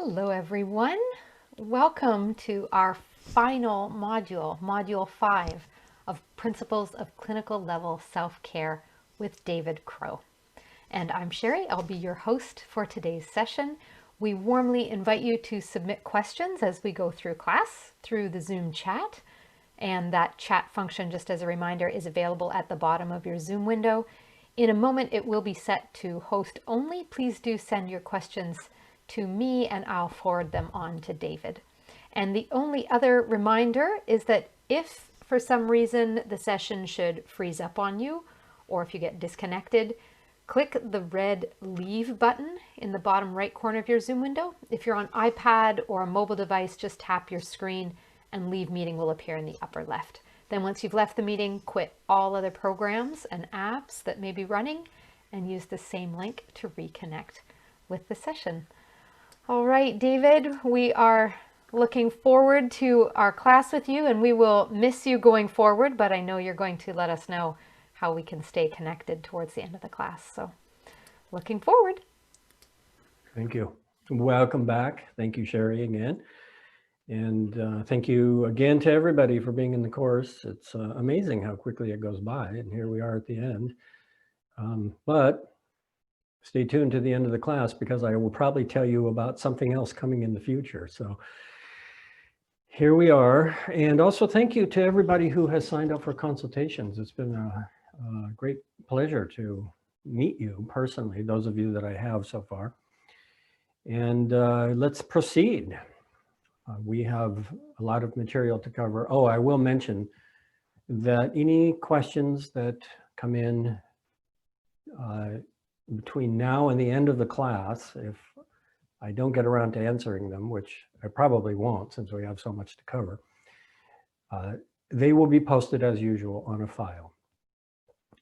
Hello everyone. Welcome to our final module, Module 5 of Principles of Clinical Level Self-Care with David Crow. And I'm Sherry, I'll be your host for today's session. We warmly invite you to submit questions as we go through class through the Zoom chat. And that chat function, just as a reminder, is available at the bottom of your Zoom window. In a moment, it will be set to host only. Please do send your questions to me and I'll forward them on to David. And the only other reminder is that if for some reason the session should freeze up on you, or if you get disconnected, click the red leave button in the bottom right corner of your Zoom window. If you're on iPad or a mobile device, just tap your screen and leave meeting will appear in the upper left. Then once you've left the meeting, quit all other programs and apps that may be running and use the same link to reconnect with the session. All right, David, we are looking forward to our class with you, and we will miss you going forward, but I know you're going to let us know how we can stay connected towards the end of the class. So looking forward. Thank you. Welcome back. Thank you, Sherry, again. And thank you again to everybody for being in the course. It's amazing how quickly it goes by, and here we are at the end. But stay tuned to the end of the class because I will probably tell you about something else coming in the future. So here we are. And also thank you to everybody who has signed up for consultations. It's been a great pleasure to meet you personally, those of you that I have so far. And let's proceed. We have a lot of material to cover. Oh, I will mention that any questions that come in between now and the end of the class, if I don't get around to answering them, which I probably won't since we have so much to cover, they will be posted as usual on a file.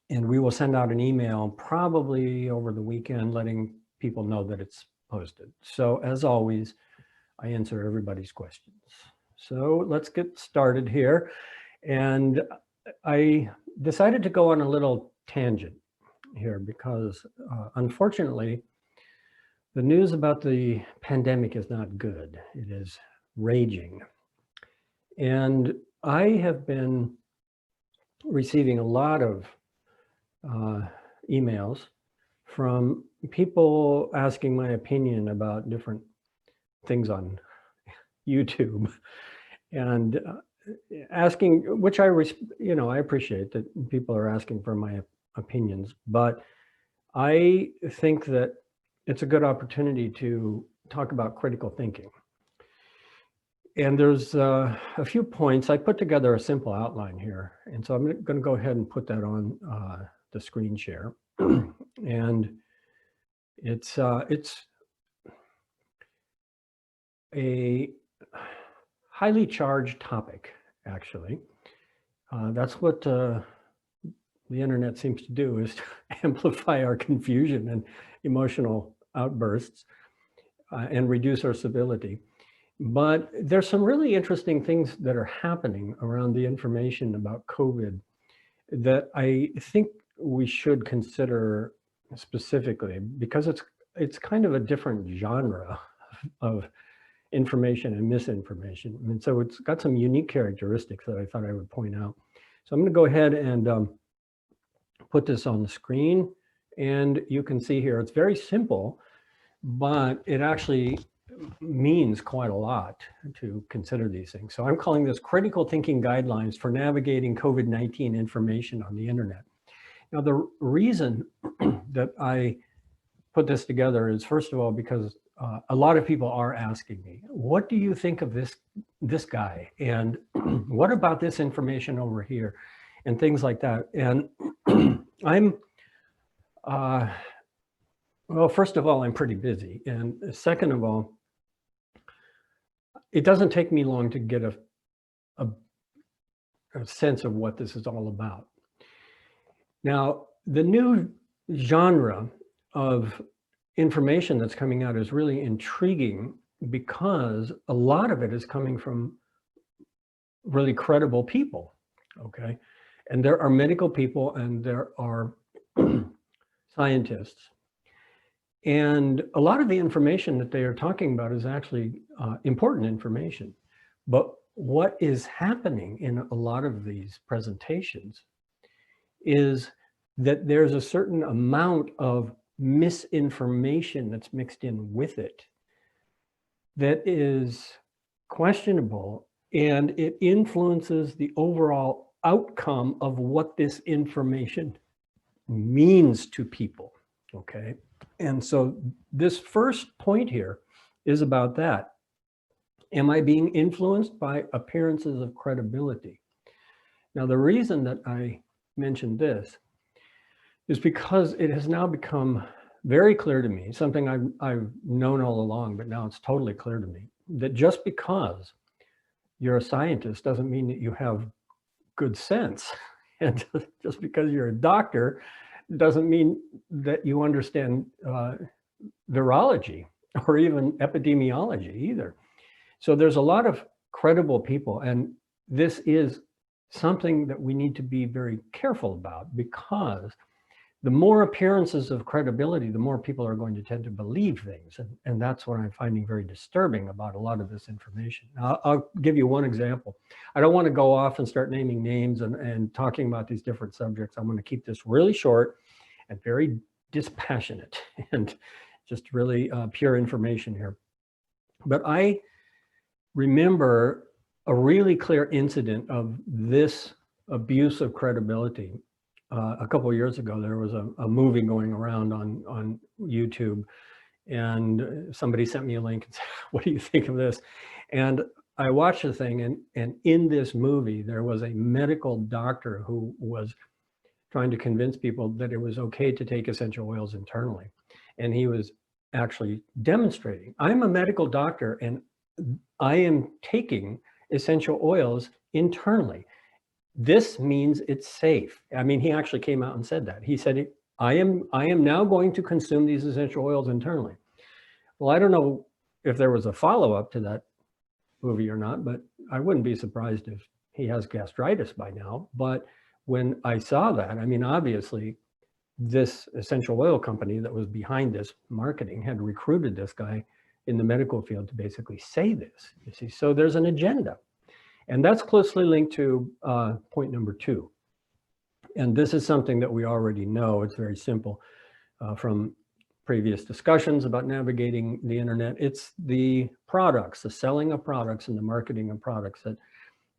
And we will send out an email probably over the weekend letting people know that it's posted. So as always, I answer everybody's questions. So let's get started here. And I decided to go on a little tangent here because unfortunately, the news about the pandemic is not good. It is raging. And I have been receiving a lot of emails from people asking my opinion about different things on YouTube and asking, which I appreciate that people are asking for my opinions, but I think that it's a good opportunity to talk about critical thinking. And there's a few points. I put together a simple outline here. And so I'm going to go ahead and put that on the screen share. And it's a highly charged topic, actually. That's what the internet seems to do, is to amplify our confusion and emotional outbursts and reduce our civility. But there's some really interesting things that are happening around the information about COVID that I think we should consider specifically, because it's kind of a different genre of information and misinformation. And so it's got some unique characteristics that I thought I would point out. So I'm going to go ahead and put this on the screen, and you can see here, it's very simple, but it actually means quite a lot to consider these things. So I'm calling this Critical Thinking Guidelines for Navigating COVID-19 Information on the Internet. Now, the reason that I put this together is, first of all, because a lot of people are asking me, what do you think of this guy? And what about this information over here? And things like that. And well, first of all, I'm pretty busy. And second of all, it doesn't take me long to get a sense of what this is all about. Now, the new genre of information that's coming out is really intriguing because a lot of it is coming from really credible people, okay? And there are medical people and there are scientists. And a lot of the information that they are talking about is actually important information. But what is happening in a lot of these presentations is that there's a certain amount of misinformation that's mixed in with it that is questionable, and it influences the overall outcome of what this information means to people, okay? And so this first point here is about that. Am I being influenced by appearances of credibility? Now, the reason that I mentioned this is because it has now become very clear to me, something I've known all along, but now it's totally clear to me, that just because you're a scientist doesn't mean that you have good sense. And just because you're a doctor doesn't mean that you understand virology or even epidemiology either. So there's a lot of credible people, and this is something that we need to be very careful about, because the more appearances of credibility, the more people are going to tend to believe things. And that's what I'm finding very disturbing about a lot of this information. I'll give you one example. I don't want to go off and start naming names and talking about these different subjects. I'm going to keep this really short and very dispassionate and just really pure information here. But I remember a really clear incident of this abuse of credibility. A couple of years ago, there was a movie going around on YouTube, and somebody sent me a link and said, "What do you think of this?" And I watched the thing, and in this movie, there was a medical doctor who was trying to convince people that it was okay to take essential oils internally. And he was actually demonstrating, I'm a medical doctor and I am taking essential oils internally. This means it's safe. I mean, he actually came out and said that. He said, I am now going to consume these essential oils internally. Well, I don't know if there was a follow-up to that movie or not, but I wouldn't be surprised if he has gastritis by now. But when I saw that, I mean, obviously this essential oil company that was behind this marketing had recruited this guy in the medical field to basically say this, you see. So there's an agenda. And that's closely linked to point number 2. And this is something that we already know. It's very simple from previous discussions about navigating the internet. It's the products, the selling of products and the marketing of products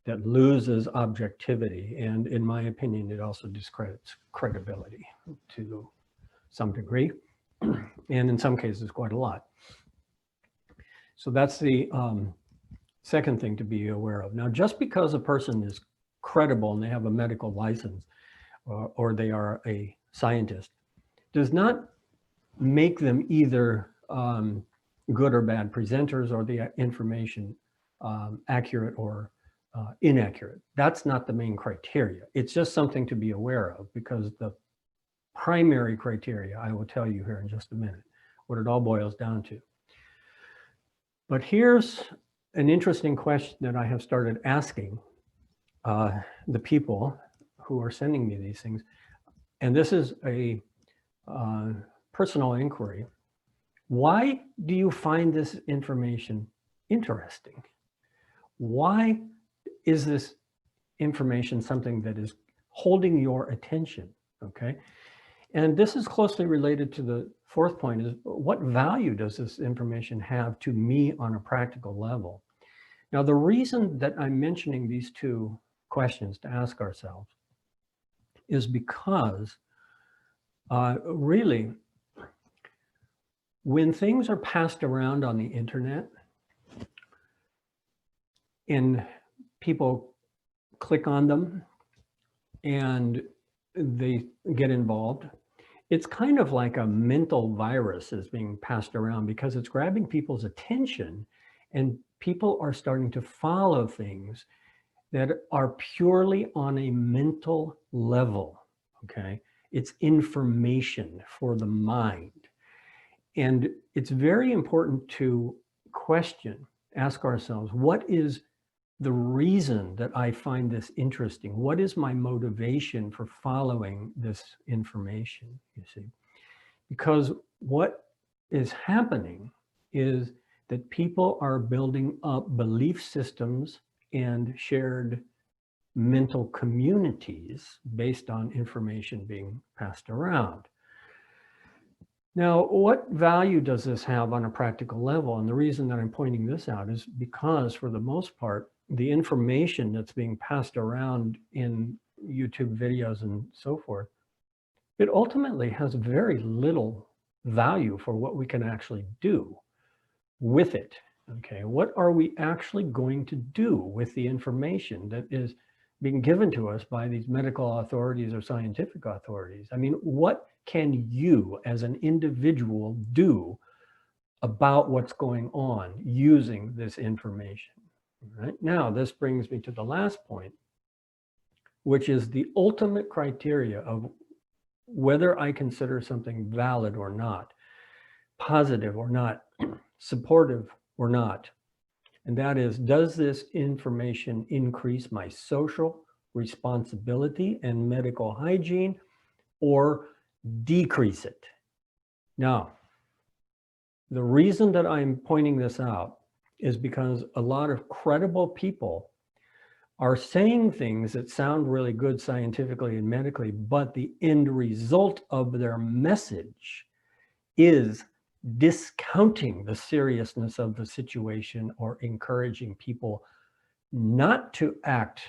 that loses objectivity. And in my opinion, it also discredits credibility to some degree, and in some cases, quite a lot. So that's the second thing to be aware of. Now, just because a person is credible and they have a medical license or they are a scientist does not make them either good or bad presenters or the information accurate or inaccurate. That's not the main criteria. It's just something to be aware of, because the primary criteria, I will tell you here in just a minute, what it all boils down to. But here's an interesting question that I have started asking the people who are sending me these things. And this is a personal inquiry. Why do you find this information interesting? Why is this information something that is holding your attention, okay? And this is closely related to the fourth point, is what value does this information have to me on a practical level? Now, the reason that I'm mentioning these two questions to ask ourselves is because really, when things are passed around on the internet and people click on them and they get involved, it's kind of like a mental virus is being passed around, because it's grabbing people's attention and people are starting to follow things that are purely on a mental level, okay? It's information for the mind. And it's very important to question, ask ourselves, what is the reason that I find this interesting? What is my motivation for following this information, you see? Because what is happening is that people are building up belief systems and shared mental communities based on information being passed around. Now, what value does this have on a practical level? And the reason that I'm pointing this out is because, for the most part, the information that's being passed around in YouTube videos and so forth, it ultimately has very little value for what we can actually do with it. Okay, what are we actually going to do with the information that is being given to us by these medical authorities or scientific authorities? I mean, what can you as an individual do about what's going on using this information? Right now, this brings me to the last point, which is the ultimate criteria of whether I consider something valid or not, positive or not, supportive or not. And that is, does this information increase my social responsibility and medical hygiene, or decrease it? Now, the reason that I'm pointing this out is because a lot of credible people are saying things that sound really good scientifically and medically, but the end result of their message is discounting the seriousness of the situation or encouraging people not to act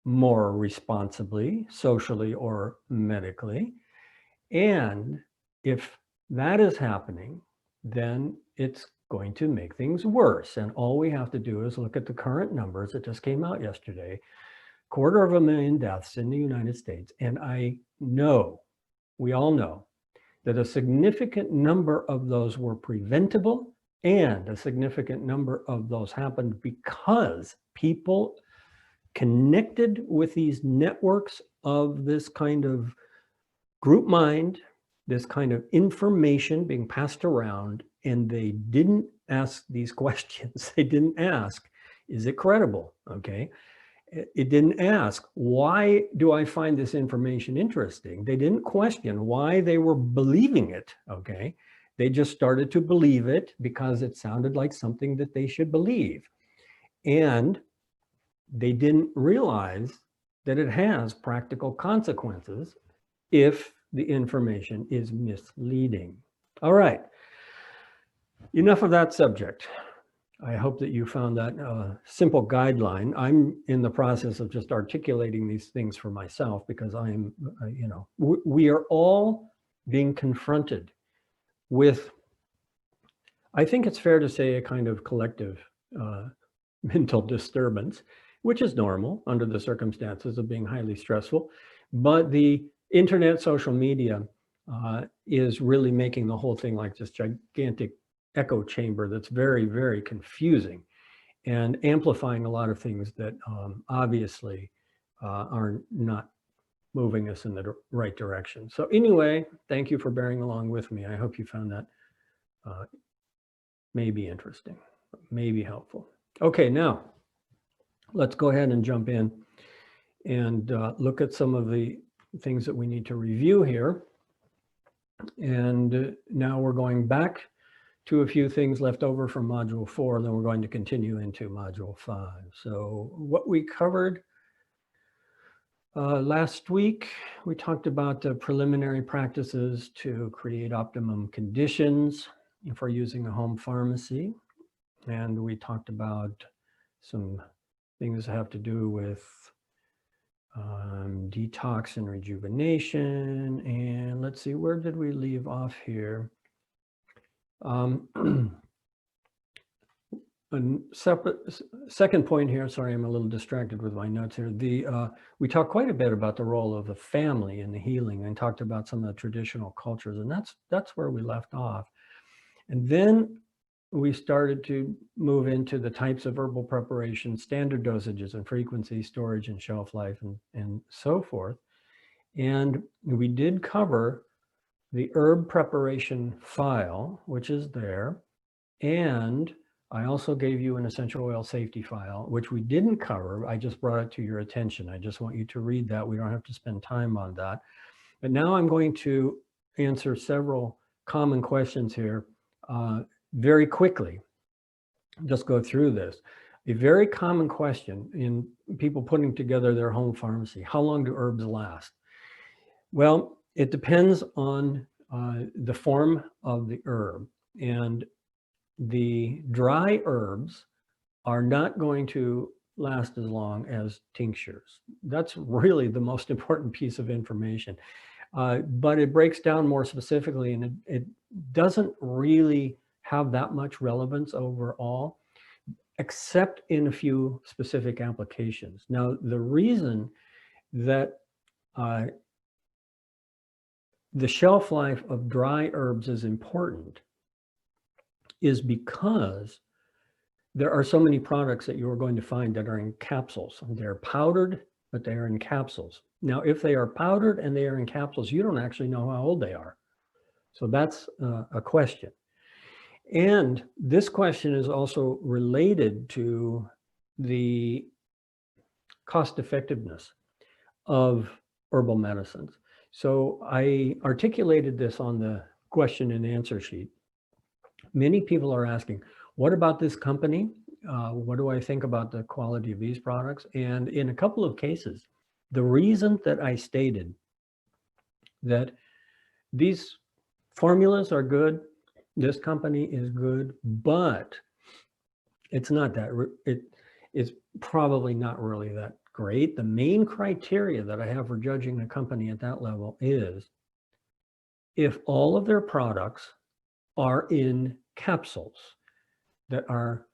more responsibly, socially or medically. And if that is happening, then it's going to make things worse. And all we have to do is look at the current numbers that just came out yesterday, 250,000 deaths in the United States. And I know, we all know, that a significant number of those were preventable, and a significant number of those happened because people connected with these networks of this kind of group mind, this kind of information being passed around, and they didn't ask these questions. They didn't ask, is it credible? Okay. It didn't ask, why do I find this information interesting? They didn't question why they were believing it, okay? They just started to believe it because it sounded like something that they should believe. And they didn't realize that it has practical consequences if the information is misleading. All right, enough of that subject. I hope that you found that simple guideline. I'm in the process of just articulating these things for myself because I'm, we are all being confronted with, I think it's fair to say, a kind of collective mental disturbance, which is normal under the circumstances of being highly stressful. But the internet, social media is really making the whole thing like this gigantic echo chamber that's very, very confusing and amplifying a lot of things that obviously are not moving us in the right direction. So anyway, thank you for bearing along with me. I hope you found that maybe interesting, maybe helpful. Okay, now let's go ahead and jump in and look at some of the things that we need to review here. And now we're going back to a few things left over from Module 4, then we're going to continue into Module 5. So what we covered last week, we talked about the preliminary practices to create optimum conditions for using a home pharmacy. And we talked about some things that have to do with detox and rejuvenation. And let's see, where did we leave off here? A separate second point here, sorry, I'm a little distracted with my notes here. We talked quite a bit about the role of the family in the healing and talked about some of the traditional cultures, and that's where we left off. And then we started to move into the types of herbal preparation, standard dosages and frequency, storage and shelf life, and so forth. And we did cover the herb preparation file, which is there. And I also gave you an essential oil safety file, which we didn't cover. I just brought it to your attention. I just want you to read that. We don't have to spend time on that. But now I'm going to answer several common questions here very quickly, just go through this. A very common question in people putting together their home pharmacy: how long do herbs last? Well, it depends on the form of the herb, and the dry herbs are not going to last as long as tinctures. That's really the most important piece of information. But it breaks down more specifically, and it doesn't really have that much relevance overall, except in a few specific applications. Now, the reason that the shelf life of dry herbs is important is because there are so many products that you are going to find that are in capsules. They're powdered, but they are in capsules. Now, if they are powdered and they are in capsules, you don't actually know how old they are. So that's a question. And this question is also related to the cost effectiveness of herbal medicines. So I articulated this on the question and answer sheet. Many people are asking, what about this company? What do I think about the quality of these products? And in a couple of cases, the reason that I stated that these formulas are good, this company is good, but it's not that, it is probably not really that great. The main criteria that I have for judging a company at that level is if all of their products are in capsules that are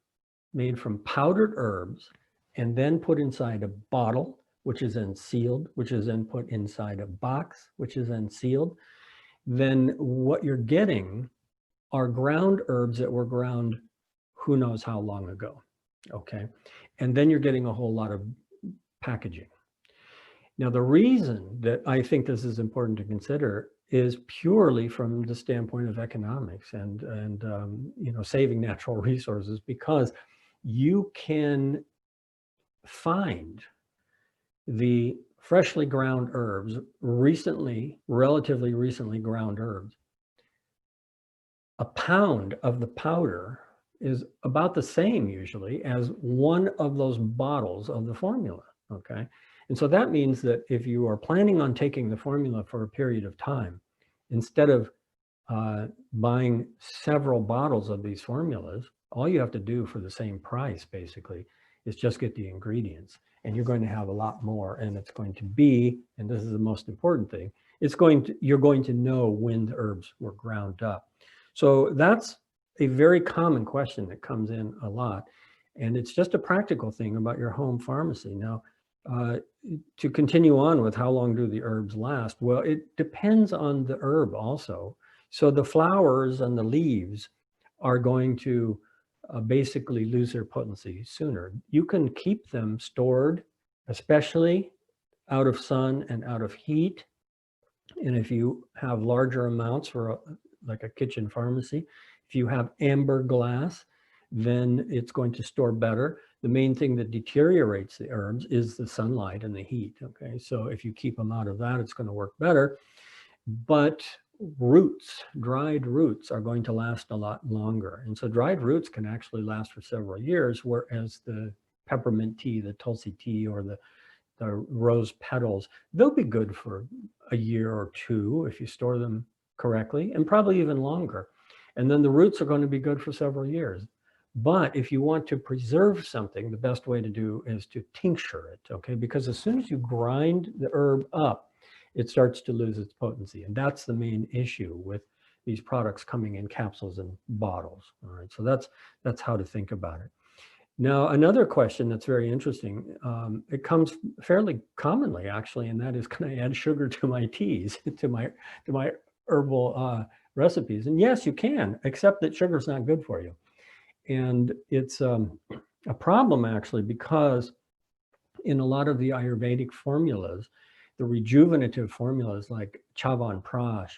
made from powdered herbs and then put inside a bottle, which is then sealed, which is then put inside a box, which is then sealed, then what you're getting are ground herbs that were ground who knows how long ago, okay? And then you're getting a whole lot of packaging. Now, the reason that I think this is important to consider is purely from the standpoint of economics and you know, saving natural resources, because you can find the freshly ground herbs, relatively recently ground herbs. A pound of the powder is about the same usually as one of those bottles of the formula, okay? And so that means that if you are planning on taking the formula for a period of time, instead of buying several bottles of these formulas, all you have to do for the same price basically is just get the ingredients, and you're going to have a lot more. And it's going to be, and this is the most important thing, you're going to know when the herbs were ground up. So that's a very common question that comes in a lot. And it's just a practical thing about your home pharmacy. Now, to continue on with how long do the herbs last? Well, it depends on the herb also. So the flowers and the leaves are going to basically lose their potency sooner. You can keep them stored, especially out of sun and out of heat. And if you have larger amounts for like a kitchen pharmacy, if you have amber glass, then it's going to store better. The main thing that deteriorates the herbs is the sunlight and the heat, okay? So if you keep them out of that, it's going to work better. But roots, dried roots, are going to last a lot longer. And so dried roots can actually last for several years, whereas the peppermint tea, the tulsi tea, or the rose petals, they'll be good for a year or two if you store them correctly, and probably even longer. And then the roots are going to be good for several years. But if you want to preserve something, the best way to do is to tincture it, okay? Because as soon as you grind the herb up, it starts to lose its potency. And that's the main issue with these products coming in capsules and bottles, all right? So that's how to think about it. Now, another question that's very interesting, it comes fairly commonly actually, and that is, can I add sugar to my teas, to my herbal recipes? And yes, you can, except that sugar is not good for you. And it's a problem actually, because in a lot of the Ayurvedic formulas, the rejuvenative formulas like Chyavanprash,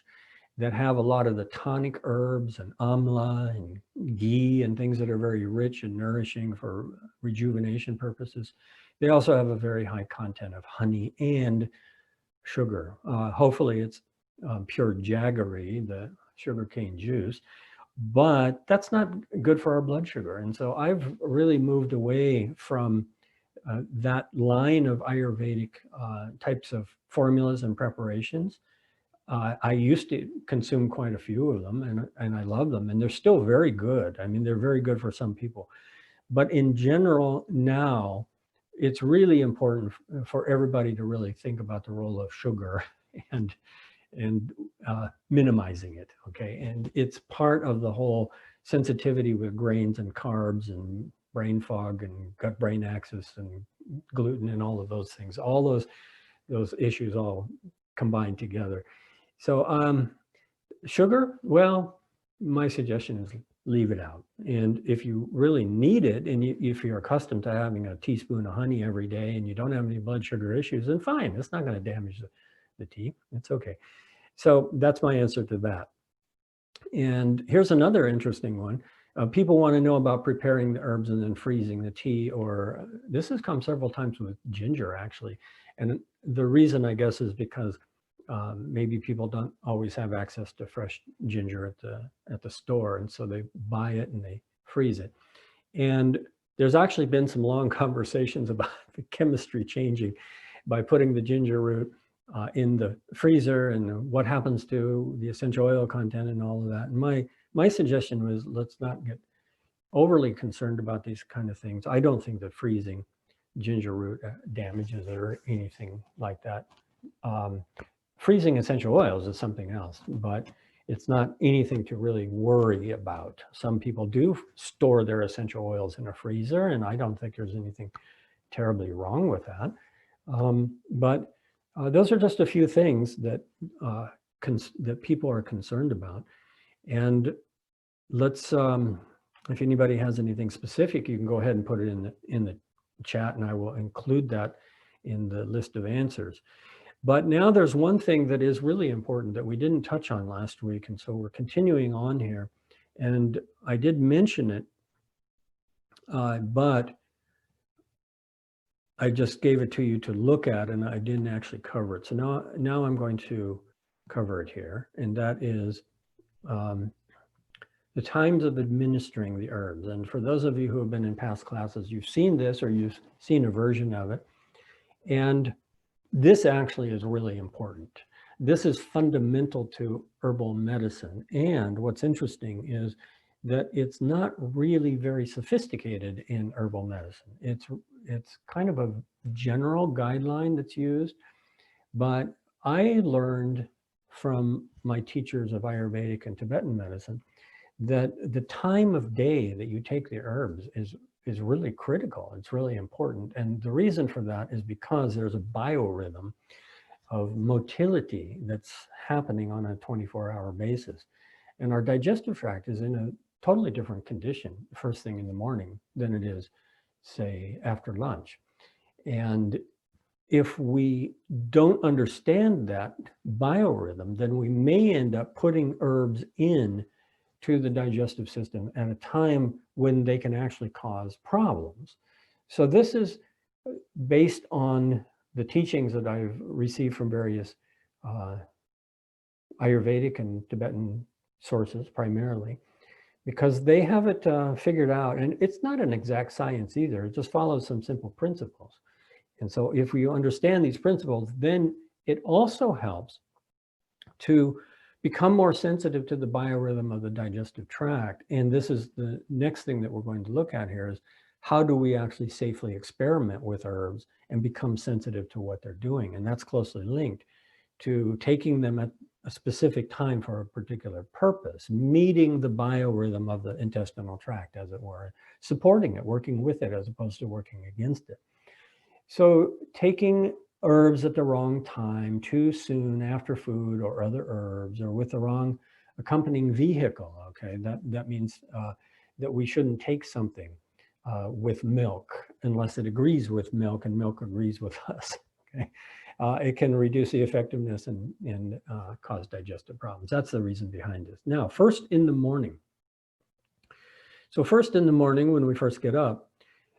that have a lot of the tonic herbs and amla and ghee and things that are very rich and nourishing for rejuvenation purposes, they also have a very high content of honey and sugar. Hopefully it's pure jaggery, the sugarcane juice. but that's not good for our blood sugar. And so I've really moved away from that line of Ayurvedic types of formulas and preparations. I used to consume quite a few of them, and I love them, and they're still very good. I mean, they're very good for some people. But in general, now it's really important for everybody to really think about the role of sugar and minimizing it. Okay, and it's part of the whole sensitivity with grains and carbs and brain fog and gut-brain axis and gluten and all of those things. All those issues all combined together. So sugar, well, my suggestion is leave it out. And if you really need it, and if you're accustomed to having a teaspoon of honey every day and you don't have any blood sugar issues, then fine, it's not going to damage the tea. It's okay. So that's my answer to that. And here's another interesting one. People want to know about preparing the herbs and then freezing the tea, or this has come several times with ginger, actually. And the reason, I guess, is because maybe people don't always have access to fresh ginger at the store, and so they buy it and they freeze it. And there's actually been some long conversations about the chemistry changing by putting the ginger root in the freezer and what happens to the essential oil content and all of that. And my suggestion was, let's not get overly concerned about these kind of things. I don't think that freezing ginger root damages it or anything like that. Freezing essential oils is something else, but it's not anything to really worry about. Some people do store their essential oils in a freezer, and I don't think there's anything terribly wrong with that. But those are just a few things that that people are concerned about. And let's, if anybody has anything specific, you can go ahead and put it in the chat, and I will include that in the list of answers. But now there's one thing that is really important that we didn't touch on last week, and so we're continuing on here. And I did mention it, but I just gave it to you to look at, and I didn't actually cover it. So now I'm going to cover it here, and that is the times of administering the herbs. And for those of you who have been in past classes, you've seen this, or you've seen a version of it. And this actually is really important. This is fundamental to herbal medicine. And what's interesting is that it's not really very sophisticated in herbal medicine. It's kind of a general guideline that's used, but I learned from my teachers of Ayurvedic and Tibetan medicine that the time of day that you take the herbs is really critical. It's really important. And the reason for that is because there's a biorhythm of motility that's happening on a 24-hour basis. And our digestive tract is in a totally different condition first thing in the morning than it is, say, after lunch. And if we don't understand that biorhythm, then we may end up putting herbs in to the digestive system at a time when they can actually cause problems. So this is based on the teachings that I've received from various Ayurvedic and Tibetan sources primarily, because they have it figured out. And it's not an exact science either. It just follows some simple principles. And so if we understand these principles, then it also helps to become more sensitive to the biorhythm of the digestive tract. And this is the next thing that we're going to look at here, is how do we actually safely experiment with herbs and become sensitive to what they're doing? And that's closely linked to taking them at a specific time for a particular purpose, meeting the biorhythm of the intestinal tract, as it were, supporting it, working with it, as opposed to working against it. So taking herbs at the wrong time, too soon after food or other herbs, or with the wrong accompanying vehicle, okay, that means that we shouldn't take something with milk unless it agrees with milk and milk agrees with us, okay? It can reduce the effectiveness and cause digestive problems. That's the reason behind this. Now, first in the morning. So first in the morning, when we first get up,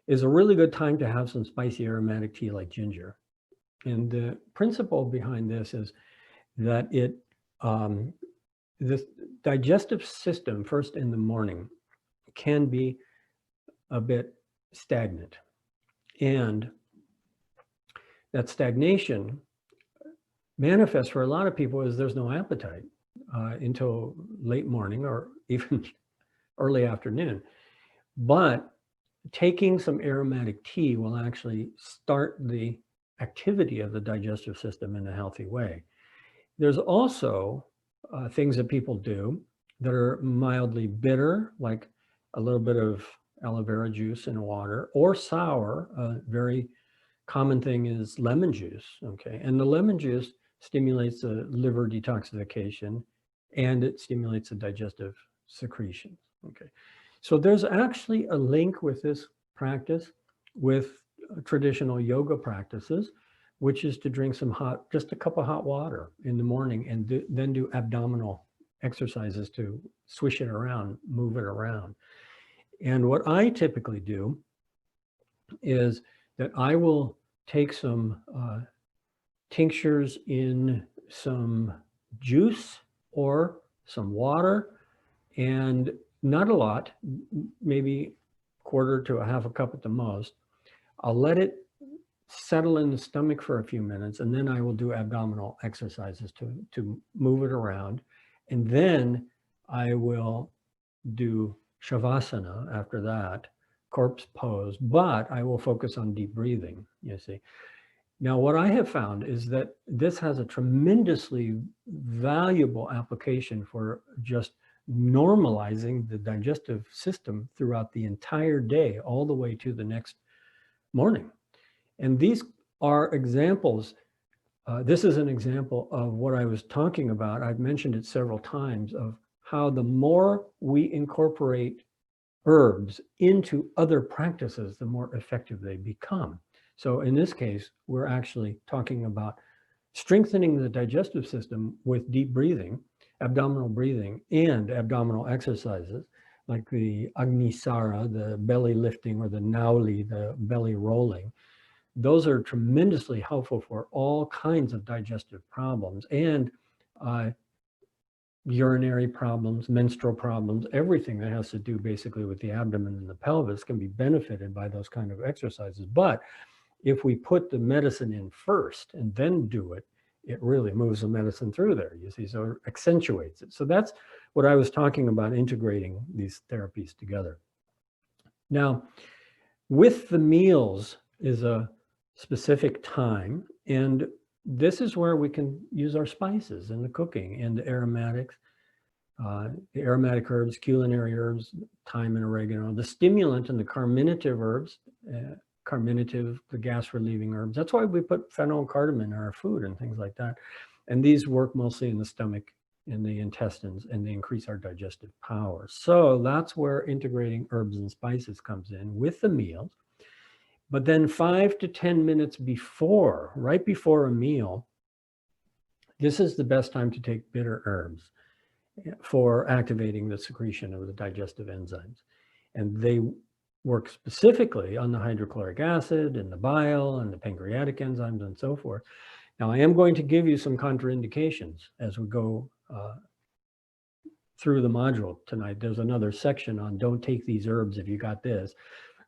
is a really good time to have some spicy aromatic tea like ginger. And the principle behind this is that it the digestive system, first in the morning, can be a bit stagnant. And that stagnation manifests for a lot of people as there's no appetite until late morning or even early afternoon. But taking some aromatic tea will actually start the activity of the digestive system in a healthy way. There's also things that people do that are mildly bitter, like a little bit of aloe vera juice in water, or sour. A very common thing is lemon juice, okay? And the lemon juice stimulates the liver detoxification, and it stimulates the digestive secretions, okay? So there's actually a link with this practice with traditional yoga practices, which is to drink just a cup of hot water in the morning and then do abdominal exercises to swish it around, move it around. And what I typically do is that I will take some tinctures in some juice or some water, and not a lot, maybe quarter to a half a cup at the most. I'll let it settle in the stomach for a few minutes, and then I will do abdominal exercises to move it around. And then I will do Shavasana after that, corpse pose, but I will focus on deep breathing, you see. Now, what I have found is that this has a tremendously valuable application for just normalizing the digestive system throughout the entire day, all the way to the next morning. And these are examples. This is an example of what I was talking about. I've mentioned it several times, of how the more we incorporate herbs into other practices, the more effective they become. So in this case, we're actually talking about strengthening the digestive system with deep breathing, abdominal breathing, and abdominal exercises like the Agnisara, the belly lifting, or the Nauli, the belly rolling. Those are tremendously helpful for all kinds of digestive problems and urinary problems, menstrual problems, everything that has to do basically with the abdomen and the pelvis can be benefited by those kind of exercises. But if we put the medicine in first and then do it, it really moves the medicine through there, you see, so it accentuates it. So that's what I was talking about, integrating these therapies together. Now, with the meals is a specific time, and this is where we can use our spices in the cooking and the aromatics, the aromatic herbs, culinary herbs, thyme and oregano, the stimulant and the carminative herbs, carminative, the gas relieving herbs. That's why we put fennel and cardamom in our food and things like that. And these work mostly in the stomach, in the intestines, and they increase our digestive power. So that's where integrating herbs and spices comes in with the meals. But then 5 to 10 minutes before, right before a meal, this is the best time to take bitter herbs for activating the secretion of the digestive enzymes. And they work specifically on the hydrochloric acid and the bile and the pancreatic enzymes and so forth. Now, I am going to give you some contraindications as we go through the module tonight. There's another section on don't take these herbs if you got this.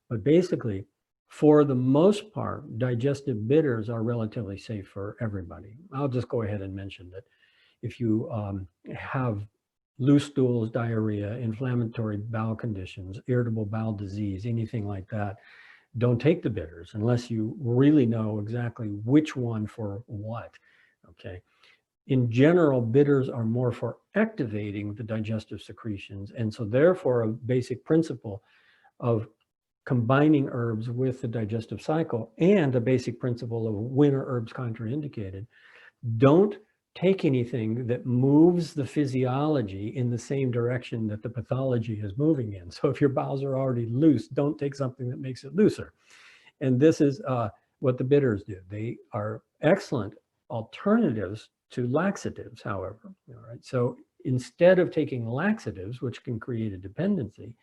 But basically, for the most part, digestive bitters are relatively safe for everybody. I'll just go ahead and mention that if you have loose stools, diarrhea, inflammatory bowel conditions, irritable bowel disease, anything like that, don't take the bitters unless you really know exactly which one for what, okay? In general, bitters are more for activating the digestive secretions. And so therefore, a basic principle of combining herbs with the digestive cycle, and a basic principle of when are herbs contraindicated, don't take anything that moves the physiology in the same direction that the pathology is moving in. So if your bowels are already loose, don't take something that makes it looser. And this is what the bitters do. They are excellent alternatives to laxatives, however. All right. So instead of taking laxatives, which can create a dependency,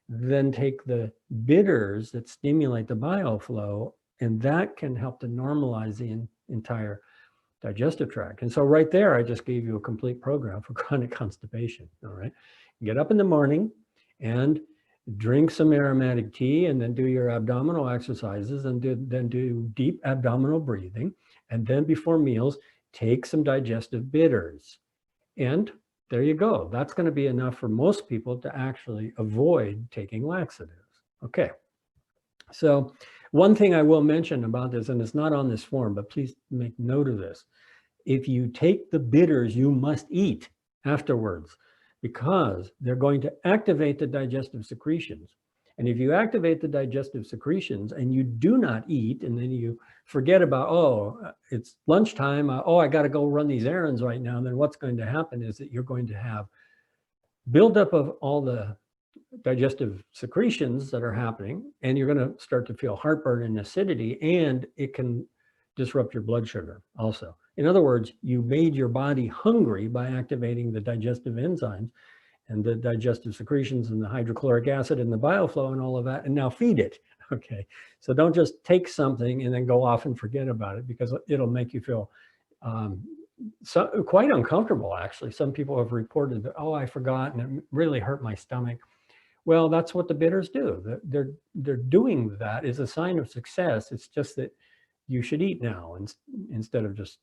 then take the bitters that stimulate the bile flow, and that can help to normalize the entire digestive tract. And so right there, I just gave you a complete program for chronic constipation. All right. Get up in the morning and drink some aromatic tea, and then do your abdominal exercises, and then do deep abdominal breathing. And then before meals, take some digestive bitters. And there you go. That's going to be enough for most people to actually avoid taking laxatives. Okay. So one thing I will mention about this, and it's not on this form, but please make note of this. If you take the bitters, you must eat afterwards, because they're going to activate the digestive secretions. And if you activate the digestive secretions and you do not eat, and then you forget about, oh, it's lunchtime, oh, I got to go run these errands right now, then what's going to happen is that you're going to have buildup of all the digestive secretions that are happening, and you're going to start to feel heartburn and acidity, and it can disrupt your blood sugar also. In other words, you made your body hungry by activating the digestive enzymes and the digestive secretions and the hydrochloric acid and the bile flow and all of that, and now feed it. Okay, so don't just take something and then go off and forget about it, because it'll make you feel quite uncomfortable, actually. Some people have reported that, oh, I forgot and it really hurt my stomach. Well, that's what the bitters do. They're doing that is a sign of success. It's just that you should eat now instead of just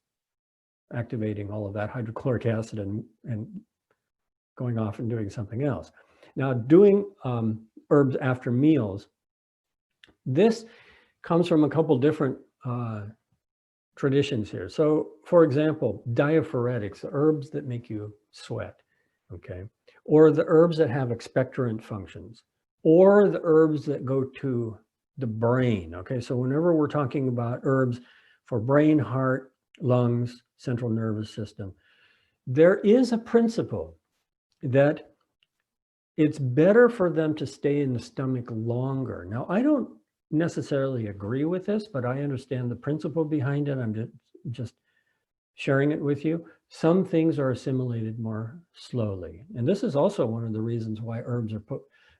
activating all of that hydrochloric acid and going off and doing something else. Now, doing herbs after meals, this comes from a couple different traditions here. So, for example, diaphoretics, the herbs that make you sweat, okay, or the herbs that have expectorant functions, or the herbs that go to the brain. Okay, so whenever we're talking about herbs for brain, heart, lungs, central nervous system, there is a principle that it's better for them to stay in the stomach longer. Now, I don't necessarily agree with this, but I understand the principle behind it. I'm just sharing it with you. Some things are assimilated more slowly. And this is also one of the reasons why herbs are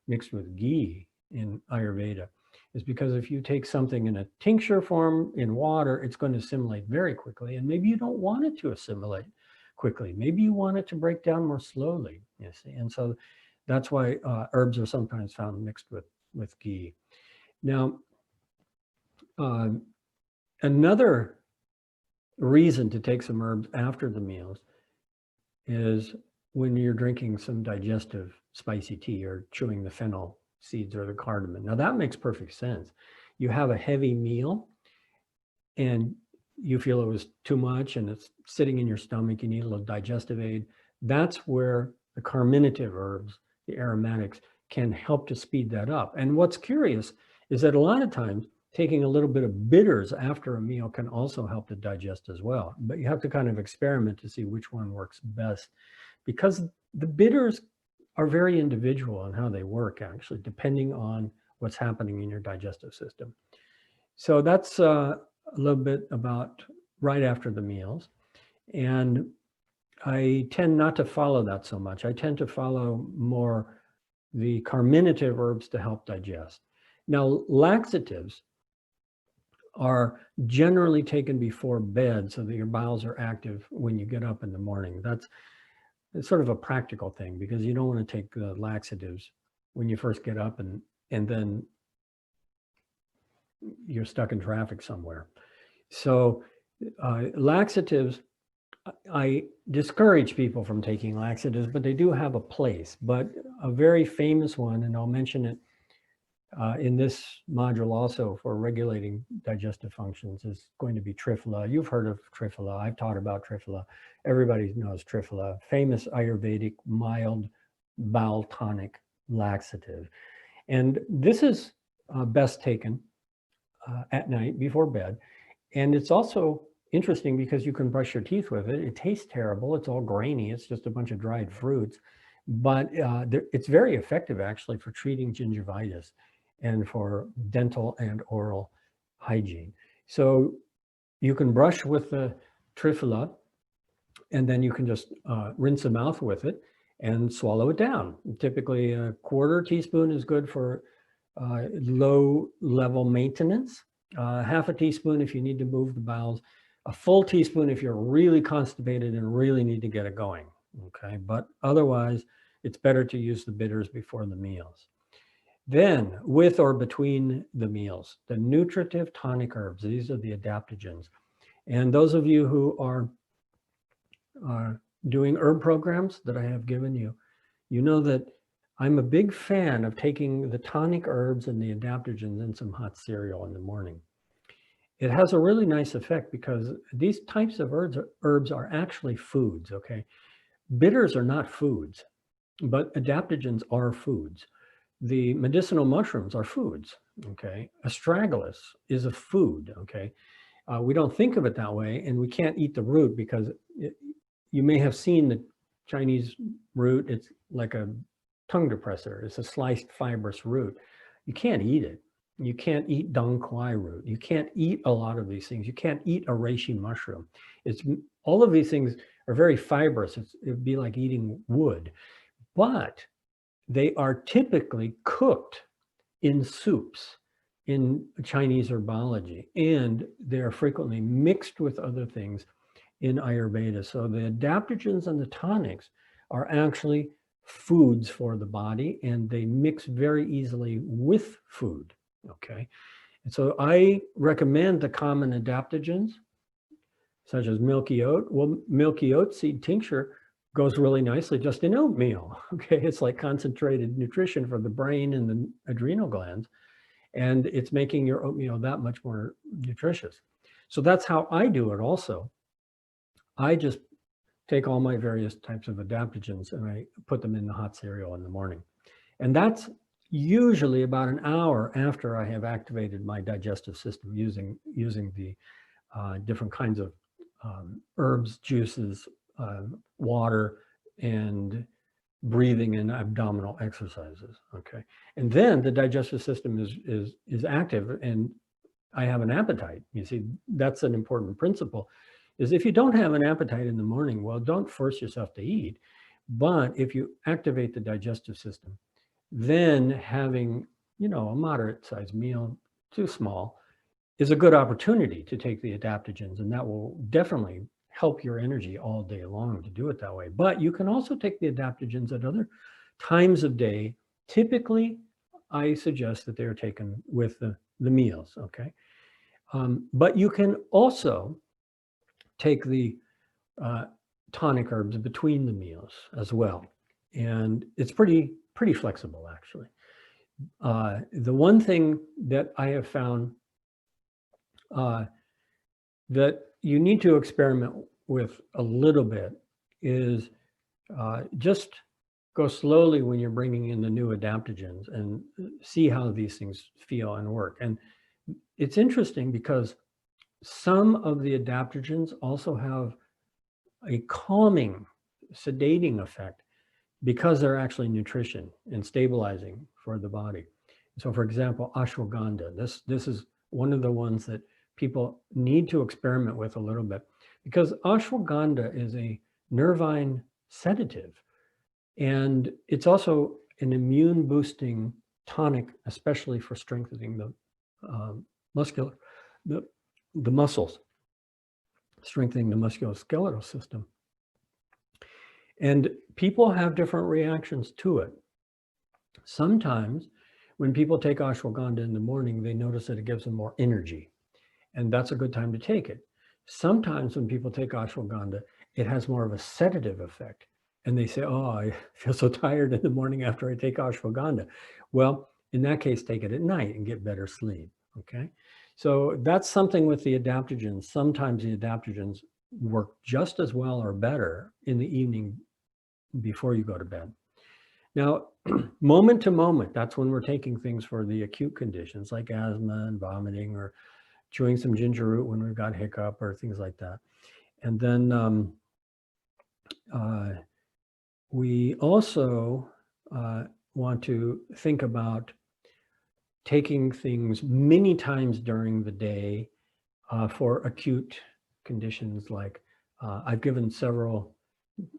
mixed with ghee in Ayurveda, is because if you take something in a tincture form in water, it's going to assimilate very quickly. And maybe you don't want it to assimilate quickly. Maybe you want it to break down more slowly, you see. And so that's why herbs are sometimes found mixed with ghee. Now, another reason to take some herbs after the meals is when you're drinking some digestive spicy tea or chewing the fennel seeds or the cardamom. Now that makes perfect sense. You have a heavy meal and you feel it was too much and it's sitting in your stomach, you need a little digestive aid. That's where the carminative herbs, the aromatics, can help to speed that up. And what's curious is that a lot of times taking a little bit of bitters after a meal can also help to digest as well. But you have to kind of experiment to see which one works best, because the bitters are very individual in how they work, actually, depending on what's happening in your digestive system. So that's a little bit about right after the meals. And I tend not to follow that so much. I tend to follow more the carminative herbs to help digest. Now, laxatives are generally taken before bed so that your bowels are active when you get up in the morning. It's sort of a practical thing, because you don't want to take laxatives when you first get up and then you're stuck in traffic somewhere. So laxatives, I discourage people from taking laxatives, but they do have a place. But a very famous one, and I'll mention it in this module also for regulating digestive functions, is going to be Triphala. You've heard of Triphala. I've taught about Triphala. Everybody knows Triphala, famous Ayurvedic mild bowel tonic laxative. And this is best taken at night before bed. And it's also interesting because you can brush your teeth with it. It tastes terrible. It's all grainy. It's just a bunch of dried fruits. But it's very effective, actually, for treating gingivitis and for dental and oral hygiene. So you can brush with the Triphala, and then you can just rinse the mouth with it and swallow it down. Typically, a quarter teaspoon is good for low level maintenance. Half a teaspoon if you need to move the bowels A full teaspoon if you're really constipated and really need to get it going, okay? But otherwise, it's better to use the bitters before the meals. Then, with or between the meals, the nutritive tonic herbs, these are the adaptogens. And those of you who are doing herb programs that I have given you, you know that I'm a big fan of taking the tonic herbs and the adaptogens in some hot cereal in the morning. It has a really nice effect because these types of herbs are actually foods, okay? Bitters are not foods, but adaptogens are foods. The medicinal mushrooms are foods, okay? Astragalus is a food, okay? We don't think of it that way, and we can't eat the root because you may have seen the Chinese root. It's like a tongue depressor. It's a sliced fibrous root. You can't eat it. You can't eat dong quai root. You can't eat a lot of these things. You can't eat a reishi mushroom. All of these things are very fibrous. It'd be like eating wood, but they are typically cooked in soups in Chinese herbology, and they are frequently mixed with other things in Ayurveda. So the adaptogens and the tonics are actually foods for the body, and they mix very easily with food, okay? And so I recommend the common adaptogens, such as milky oat. Well, milky oat seed tincture goes really nicely just in oatmeal, okay? It's like concentrated nutrition for the brain and the adrenal glands, and it's making your oatmeal that much more nutritious. So that's how I do it also. I just take all my various types of adaptogens and I put them in the hot cereal in the morning. And that's usually about an hour after I have activated my digestive system using the different kinds of herbs, juices, water, and breathing and abdominal exercises, okay? And then the digestive system is active and I have an appetite. You see, that's an important principle, is if you don't have an appetite in the morning, well, don't force yourself to eat. But if you activate the digestive system, then having, a moderate sized meal, too small, is a good opportunity to take the adaptogens, and that will definitely help your energy all day long to do it that way. But you can also take the adaptogens at other times of day. Typically, I suggest that they're taken with the meals, okay? But you can also take the tonic herbs between the meals as well. And it's pretty flexible, actually. The one thing that I have found that you need to experiment with a little bit is just go slowly when you're bringing in the new adaptogens and see how these things feel and work. And it's interesting because some of the adaptogens also have a calming, sedating effect because they're actually nutrition and stabilizing for the body. So for example, ashwagandha, this is one of the ones that people need to experiment with a little bit, because ashwagandha is a nervine sedative, and it's also an immune boosting tonic, especially for strengthening the the muscles, strengthening the musculoskeletal system. And people have different reactions to it. Sometimes when people take ashwagandha in the morning, they notice that it gives them more energy, and that's a good time to take it. Sometimes when people take ashwagandha, it has more of a sedative effect, and they say, oh, I feel so tired in the morning after I take ashwagandha. Well, in that case, take it at night and get better sleep, okay? So that's something with the adaptogens. Sometimes the adaptogens work just as well or better in the evening before you go to bed. Now, moment to moment, that's when we're taking things for the acute conditions like asthma and vomiting, or chewing some ginger root when we've got hiccup or things like that. And then we also want to think about taking things many times during the day for acute conditions like I've given several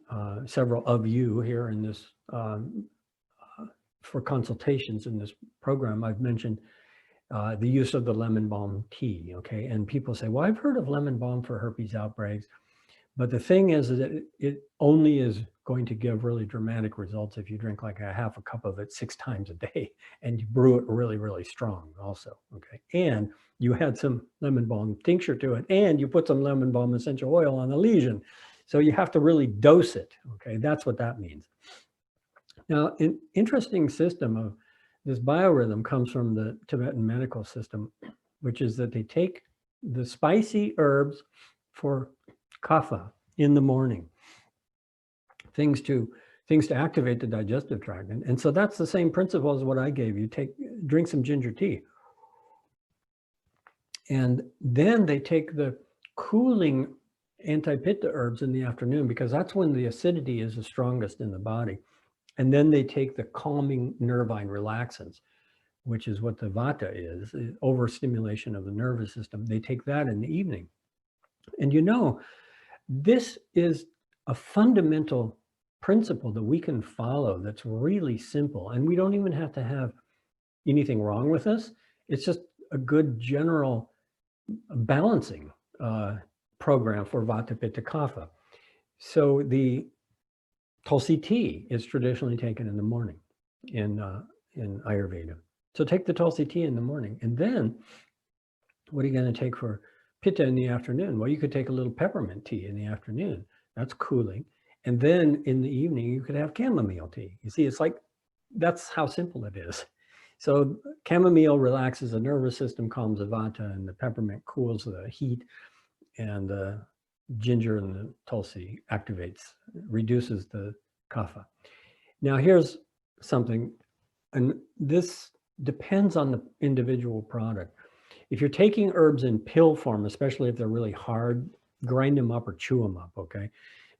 of you here in this for consultations in this program. I've mentioned the use of the lemon balm tea, okay? And people say, well, I've heard of lemon balm for herpes outbreaks, but the thing is that it only is going to give really dramatic results if you drink like a half a cup of it 6 times a day and you brew it really, really strong also, okay? And you add some lemon balm tincture to it and you put some lemon balm essential oil on the lesion. So you have to really dose it, okay? That's what that means. Now, an interesting system of this biorhythm comes from the Tibetan medical system, which is that they take the spicy herbs for kapha in the morning, things to activate the digestive tract. And so that's the same principle as what I gave you. Drink some ginger tea. And then they take the cooling anti-pitta herbs in the afternoon because that's when the acidity is the strongest in the body. And then they take the calming nervine relaxants, which is what the vata is, overstimulation of the nervous system. They take that in the evening. And you know, this is a fundamental principle that we can follow that's really simple. And we don't even have to have anything wrong with us. It's just a good general balancing program for vata, pitta, kapha. So the Tulsi tea is traditionally taken in the morning in Ayurveda. So take the Tulsi tea in the morning. And then what are you going to take for pitta in the afternoon? Well, you could take a little peppermint tea in the afternoon. That's cooling. And then in the evening, you could have chamomile tea. You see, it's like, that's how simple it is. So chamomile relaxes the nervous system, calms the vata, and the peppermint cools the heat, and the ginger and the tulsi reduces the kapha. Now here's something, and this depends on the individual product. If you're taking herbs in pill form, especially if they're really hard, grind them up or chew them up, okay?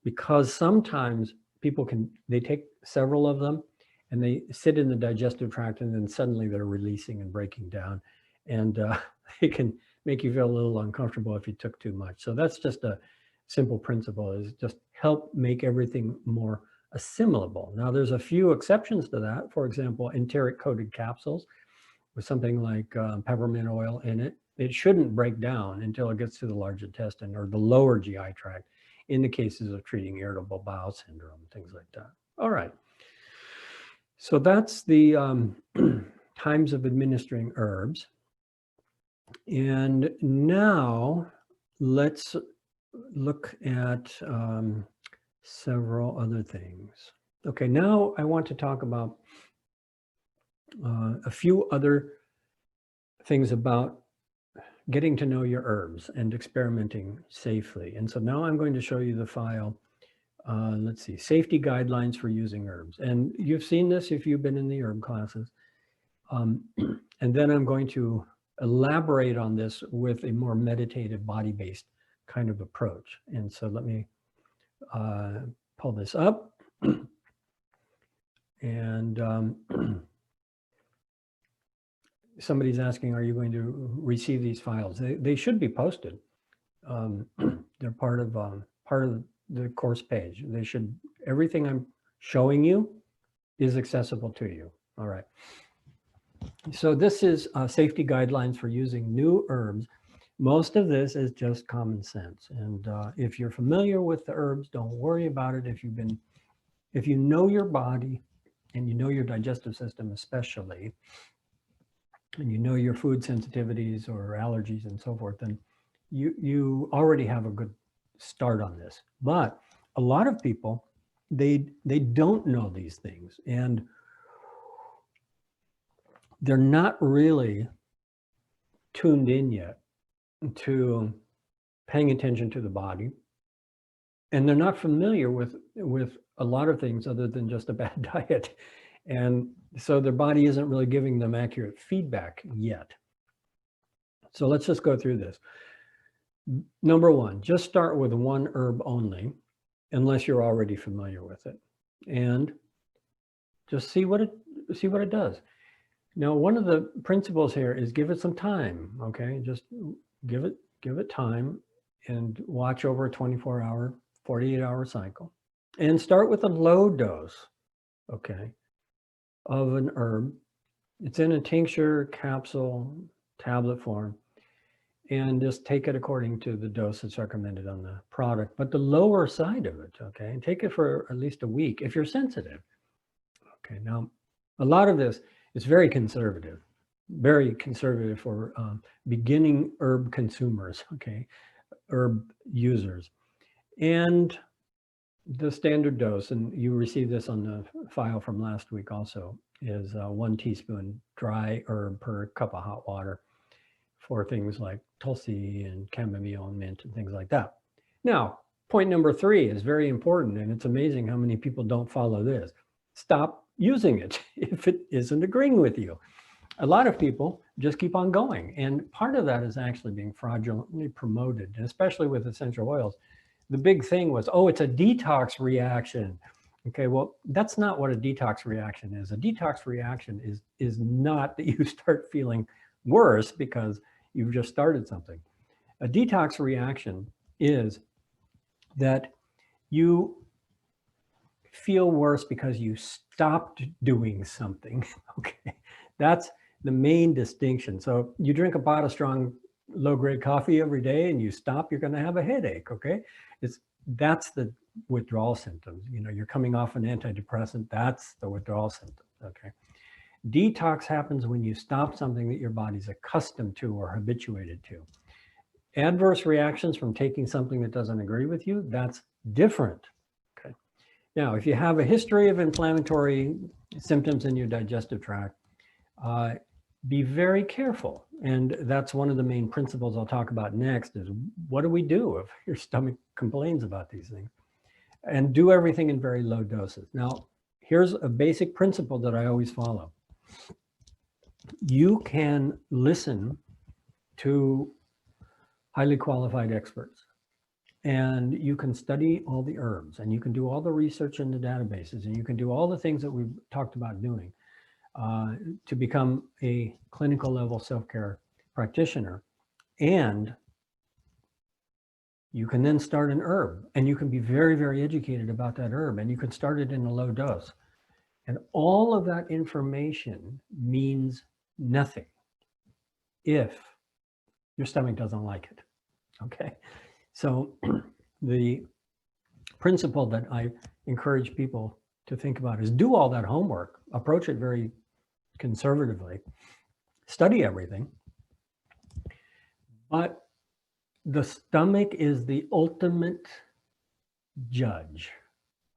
Because sometimes people they take several of them and they sit in the digestive tract and then suddenly they're releasing and breaking down. And it can make you feel a little uncomfortable if you took too much. So that's just a simple principle, is just help make everything more assimilable. Now there's a few exceptions to that. For example, enteric coated capsules with something like peppermint oil in it. It shouldn't break down until it gets to the large intestine or the lower GI tract in the cases of treating irritable bowel syndrome, things like that. All right. So that's the times of administering herbs. And now let's look at several other things. Okay, now I want to talk about a few other things about getting to know your herbs and experimenting safely. And so now I'm going to show you the file. Let's see, safety guidelines for using herbs. And you've seen this if you've been in the herb classes. And then I'm going to elaborate on this with a more meditative, body-based kind of approach. And so let me pull this up. And somebody's asking, are you going to receive these files? They should be posted. They're part of the course page. Everything I'm showing you is accessible to you. All right. So this is safety guidelines for using new herbs. Most of this is just common sense. And if you're familiar with the herbs, don't worry about it. If you know your body and you know your digestive system especially, and you know your food sensitivities or allergies and so forth, then you already have a good start on this. But a lot of people, they don't know these things, and they're not really tuned in yet to paying attention to the body, and they're not familiar with a lot of things other than just a bad diet. And so their body isn't really giving them accurate feedback yet. So let's just go through this. Number one, just start with one herb only, unless you're already familiar with it, and just see what it does. Now, one of the principles here is give it some time. Okay, just give it time and watch over a 24-hour, 48-hour cycle, and start with a low dose. Okay, of an herb. It's in a tincture, capsule, tablet form, and just take it according to the dose that's recommended on the product, but the lower side of it, okay? And take it for at least a week if you're sensitive. Okay, now a lot of this is very conservative for beginning herb consumers, okay, herb users. And the standard dose, and you received this on the file from last week also, is 1 teaspoon dry herb per cup of hot water for things like tulsi and chamomile and mint and things like that. Now, point number 3 is very important, and it's amazing how many people don't follow this. Stop using it if it isn't agreeing with you. A lot of people just keep on going, and part of that is actually being fraudulently promoted, especially with essential oils. The big thing was, oh, it's a detox reaction. Okay, well, that's not what a detox reaction is. A detox reaction is not that you start feeling worse because you've just started something. A detox reaction is that you feel worse because you stopped doing something. Okay, that's the main distinction. So you drink a pot of strong low-grade coffee every day and you stop, you're going to have a headache. Okay, that's the withdrawal symptoms. You know, you're coming off an antidepressant. That's the withdrawal symptoms. Okay, detox happens when you stop something that your body's accustomed to or habituated to. Adverse reactions from taking something that doesn't agree with you, that's different. Okay, now if you have a history of inflammatory symptoms in your digestive tract, be very careful. And that's one of the main principles I'll talk about next, is what do we do if your stomach complains about these things? And do everything in very low doses. Now, here's a basic principle that I always follow. You can listen to highly qualified experts, and you can study all the herbs, and you can do all the research in the databases, and you can do all the things that we've talked about doing to become a clinical level self-care practitioner. And you can then start an herb, and you can be very, very educated about that herb, and you can start it in a low dose. And all of that information means nothing if your stomach doesn't like it. Okay, so the principle that I encourage people to think about is do all that homework, approach it very conservatively, study everything, but the stomach is the ultimate judge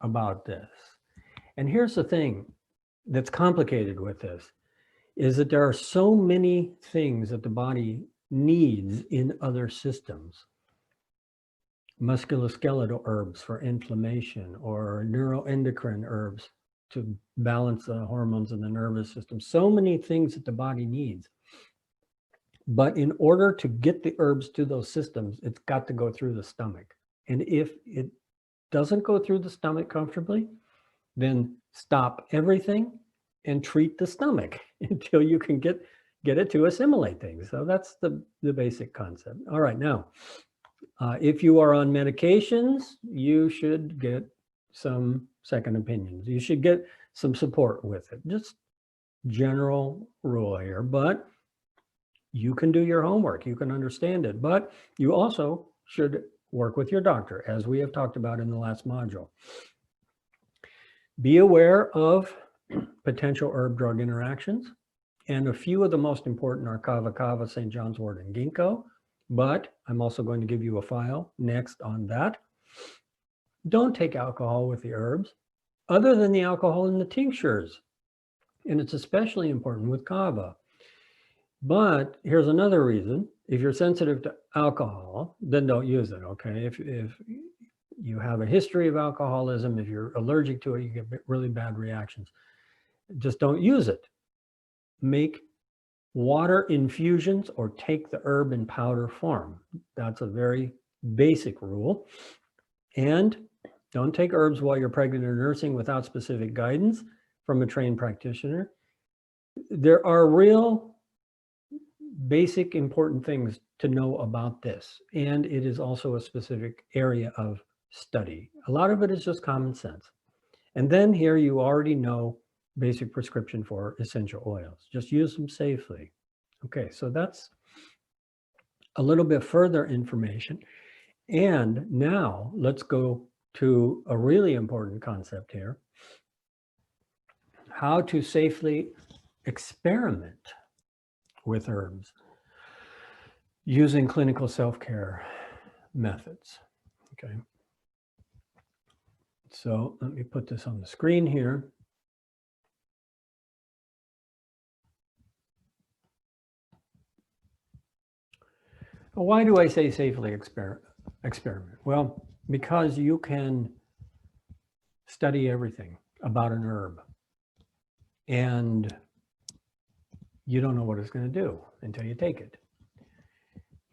about this. And here's the thing that's complicated with this, is that there are so many things that the body needs in other systems. Musculoskeletal herbs for inflammation, or neuroendocrine herbs to balance the hormones in the nervous system. So many things that the body needs. But in order to get the herbs to those systems, it's got to go through the stomach. And if it doesn't go through the stomach comfortably, then stop everything and treat the stomach until you can get it to assimilate things. So that's the basic concept. All right, now, if you are on medications, you should get some second opinions. You should get some support with it. Just general rule here, but you can do your homework. You can understand it, but you also should work with your doctor, as we have talked about in the last module. Be aware of potential herb-drug interactions, and a few of the most important are kava kava, St. John's wort, and ginkgo, but I'm also going to give you a file next on that. Don't take alcohol with the herbs, other than the alcohol in the tinctures, and it's especially important with kava. But here's another reason: if you're sensitive to alcohol, then don't use it, okay? If you have a history of alcoholism, if you're allergic to it, you get really bad reactions. Just don't use it. Make water infusions or take the herb in powder form. That's a very basic rule. And don't take herbs while you're pregnant or nursing without specific guidance from a trained practitioner. There are real basic important things to know about this, and it is also a specific area of study. A lot of it is just common sense. And then here you already know basic prescription for essential oils. Just use them safely. Okay, so that's a little bit further information. And now let's go to a really important concept here: how to safely experiment with herbs using clinical self-care methods. Okay. So let me put this on the screen here. Why do I say safely experiment? Well, because you can study everything about an herb and you don't know what it's going to do until you take it.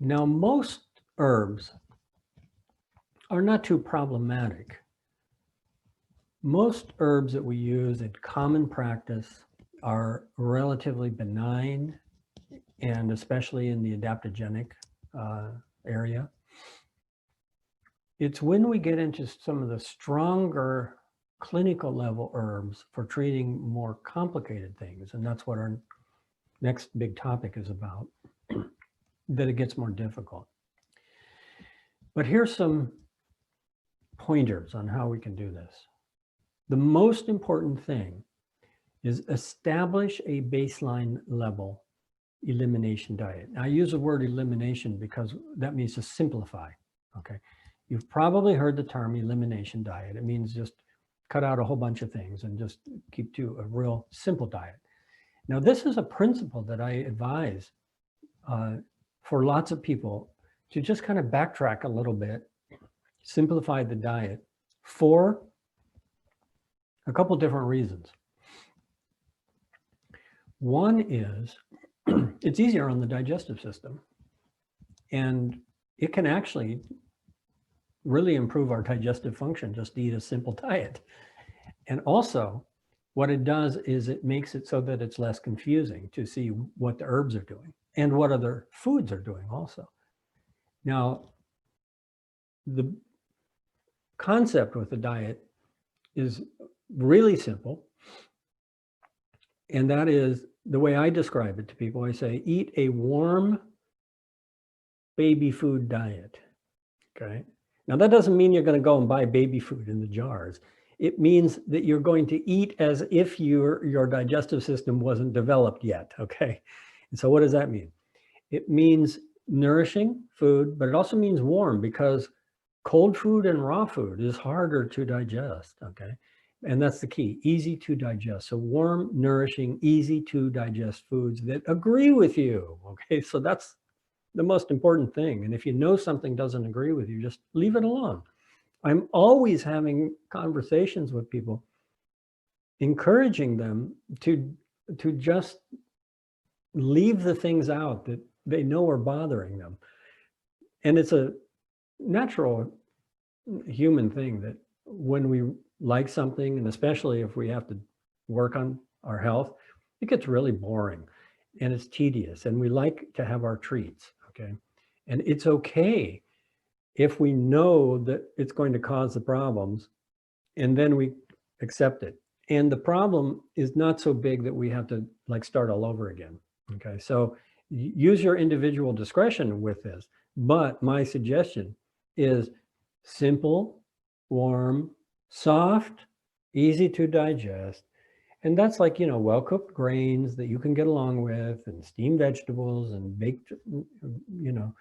Now, most herbs are not too problematic. Most herbs that we use in common practice are relatively benign, and especially in the adaptogenic area. It's when we get into some of the stronger clinical level herbs for treating more complicated things, and that's what our next big topic is about, that it gets more difficult. But here's some pointers on how we can do this. The most important thing is establish a baseline level elimination diet. Now, I use the word elimination because that means to simplify, okay? You've probably heard the term elimination diet. It means just cut out a whole bunch of things and just keep to a real simple diet. Now, this is a principle that I advise for lots of people to just kind of backtrack a little bit, simplify the diet for a couple different reasons. One is it's easier on the digestive system, and it can actually really improve our digestive function just to eat a simple diet. And also, what it does is it makes it so that it's less confusing to see what the herbs are doing and what other foods are doing also. Now, the concept with the diet is really simple, and that is the way I describe it to people. I say, eat a warm baby food diet, okay? Now, that doesn't mean you're going to go and buy baby food in the jars. It means that you're going to eat as if your digestive system wasn't developed yet, okay? And so what does that mean? It means nourishing food, but it also means warm, because cold food and raw food is harder to digest, okay? And that's the key, easy to digest. So warm, nourishing, easy to digest foods that agree with you, okay? So that's the most important thing. And if you know something doesn't agree with you, just leave it alone. I'm always having conversations with people, encouraging them to just leave the things out that they know are bothering them. And it's a natural human thing that when we like something, and especially if we have to work on our health, it gets really boring and it's tedious, and we like to have our treats, okay? And it's okay if we know that it's going to cause the problems, and then we accept it. And the problem is not so big that we have to like start all over again, okay? So use your individual discretion with this, but my suggestion is simple, warm, soft, easy to digest. And that's like, you know, well-cooked grains that you can get along with, and steamed vegetables and baked, you know,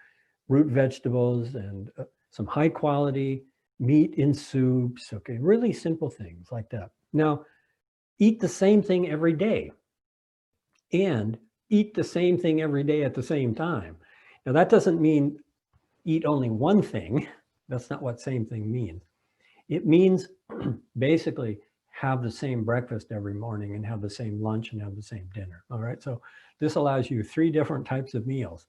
root vegetables, and some high quality meat in soups. Okay, really simple things like that. Now, eat the same thing every day, and eat the same thing every day at the same time. Now, that doesn't mean eat only one thing. That's not what same thing means. It means basically have the same breakfast every morning and have the same lunch and have the same dinner. All right. So this allows you 3 different types of meals,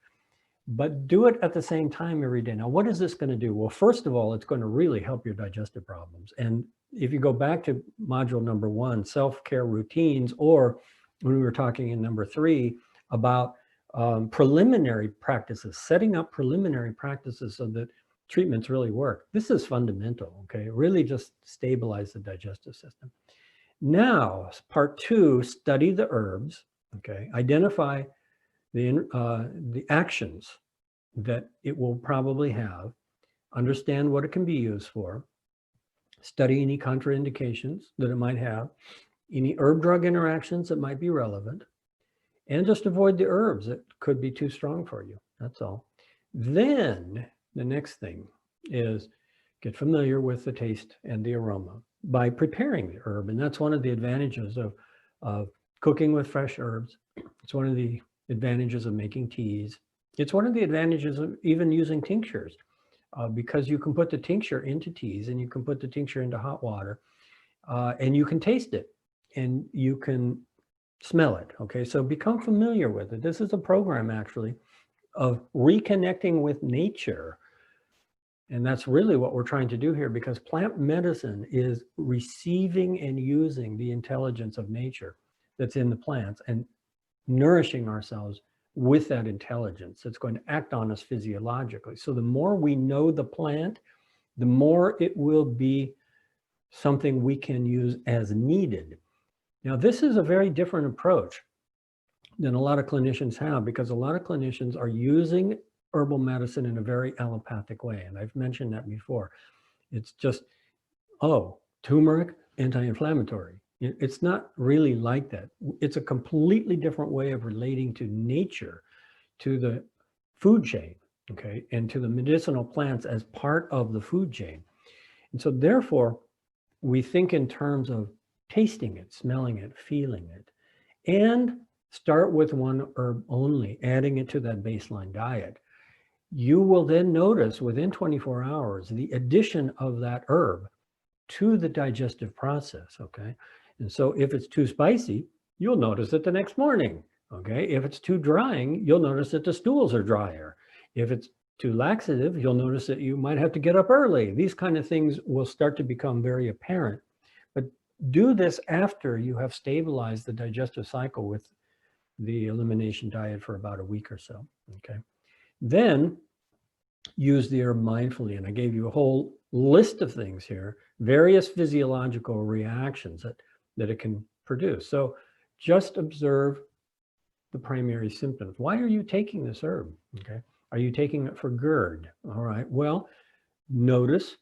but do it at the same time every day. Now, what is this going to do? Well, first of all, it's going to really help your digestive problems. And if you go back to module number 1, self-care routines, or when we were talking in number 3 about preliminary practices, setting up preliminary practices so that treatments really work. This is fundamental, okay? Really just stabilize the digestive system. Now, part 2, study the herbs, okay? Identify the actions that it will probably have, understand what it can be used for, study any contraindications that it might have, any herb-drug interactions that might be relevant, and just avoid the herbs that could be too strong for you. That's all. Then the next thing is get familiar with the taste and the aroma by preparing the herb. And that's one of the advantages of cooking with fresh herbs. It's one of the advantages of making teas. It's one of the advantages of even using tinctures, because you can put the tincture into teas and you can put the tincture into hot water, and you can taste it and you can smell it. Okay, so become familiar with it. This is a program actually of reconnecting with nature. And that's really what we're trying to do here, because plant medicine is receiving and using the intelligence of nature that's in the plants and nourishing ourselves with that intelligence that's going to act on us physiologically. So the more we know the plant, the more it will be something we can use as needed. Now, this is a very different approach than a lot of clinicians have, because a lot of clinicians are using herbal medicine in a very allopathic way. And I've mentioned that before. It's just, oh, turmeric, anti-inflammatory. It's not really like that. It's a completely different way of relating to nature, to the food chain, okay, and to the medicinal plants as part of the food chain. And so therefore, we think in terms of tasting it, smelling it, feeling it, and start with one herb only, adding it to that baseline diet. You will then notice within 24 hours the addition of that herb to the digestive process, okay? And so if it's too spicy, you'll notice it the next morning, okay? If it's too drying, you'll notice that the stools are drier. If it's too laxative, you'll notice that you might have to get up early. These kind of things will start to become very apparent. But do this after you have stabilized the digestive cycle with the elimination diet for about a week or so, okay? Then use the herb mindfully. And I gave you a whole list of things here, various physiological reactions that it can produce. So just observe the primary symptoms. Why are you taking this herb, okay? Are you taking it for GERD? All right, well, notice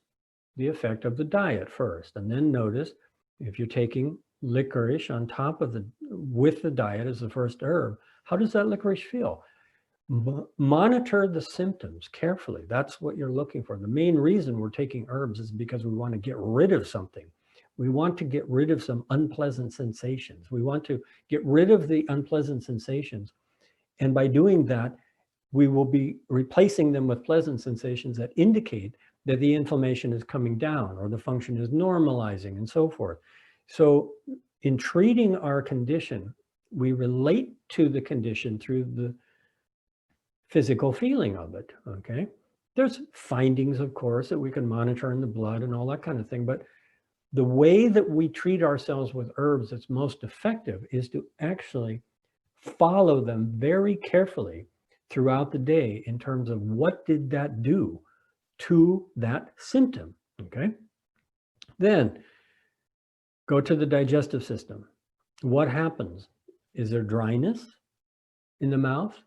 the effect of the diet first, and then notice if you're taking licorice on top of with the diet as the first herb, how does that licorice feel? Monitor the symptoms carefully. That's what you're looking for. The main reason we're taking herbs is because we want to get rid of something. We want to get rid of some unpleasant sensations. We want to get rid of the unpleasant sensations. And by doing that, we will be replacing them with pleasant sensations that indicate that the inflammation is coming down or the function is normalizing and so forth. So in treating our condition, we relate to the condition through the physical feeling of it, okay? There's findings, of course, that we can monitor in the blood and all that kind of thing, but the way that we treat ourselves with herbs that's most effective is to actually follow them very carefully throughout the day in terms of what did that do to that symptom, okay? Then go to the digestive system. What happens? Is there dryness in the mouth,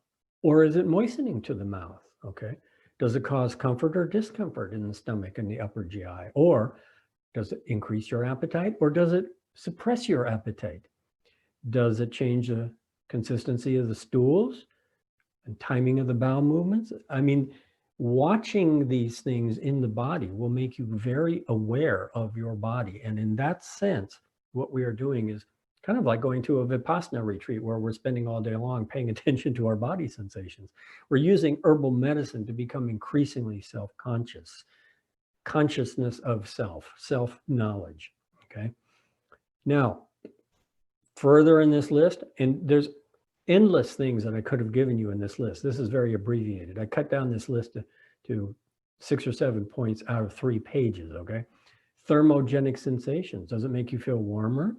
or is it moistening to the mouth, okay? Does it cause comfort or discomfort in the stomach and the upper GI? Or does it increase your appetite, or does it suppress your appetite? Does it change the consistency of the stools and timing of the bowel movements? I mean, watching these things in the body will make you very aware of your body. And in that sense, what we are doing is kind of like going to a Vipassana retreat where we're spending all day long paying attention to our body sensations. We're using herbal medicine to become increasingly self-conscious, consciousness of self, self-knowledge, okay? Now, further in this list, and there's endless things that I could have given you in this list. This is very abbreviated. I cut down this list to 6 or 7 points out of 3 pages, okay? Thermogenic sensations. Does it make you feel warmer?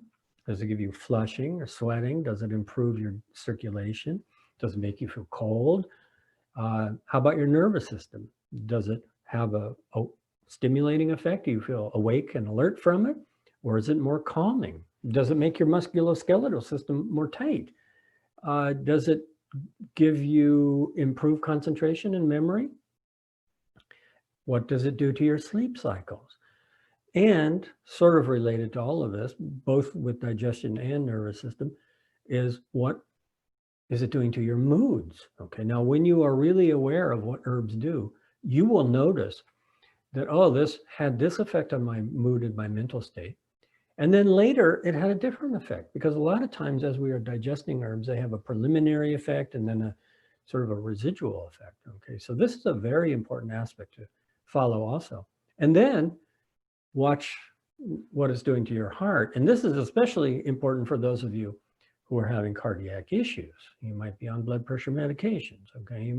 Does it give you flushing or sweating? Does it improve your circulation? Does it make you feel cold? How about your nervous system? Does it have a stimulating effect? Do you feel awake and alert from it? Or is it more calming? Does it make your musculoskeletal system more tight? Does it give you improved concentration and memory? What does it do to your sleep cycles? And sort of related to all of this, both with digestion and nervous system, is what is it doing to your moods? Okay, now when you are really aware of what herbs do, you will notice that, oh, this had this effect on my mood and my mental state. And then later it had a different effect, because a lot of times as we are digesting herbs, they have a preliminary effect and then a sort of a residual effect. Okay, so this is a very important aspect to follow also. And then watch what it's doing to your heart. And this is especially important for those of you who are having cardiac issues. You might be on blood pressure medications, okay?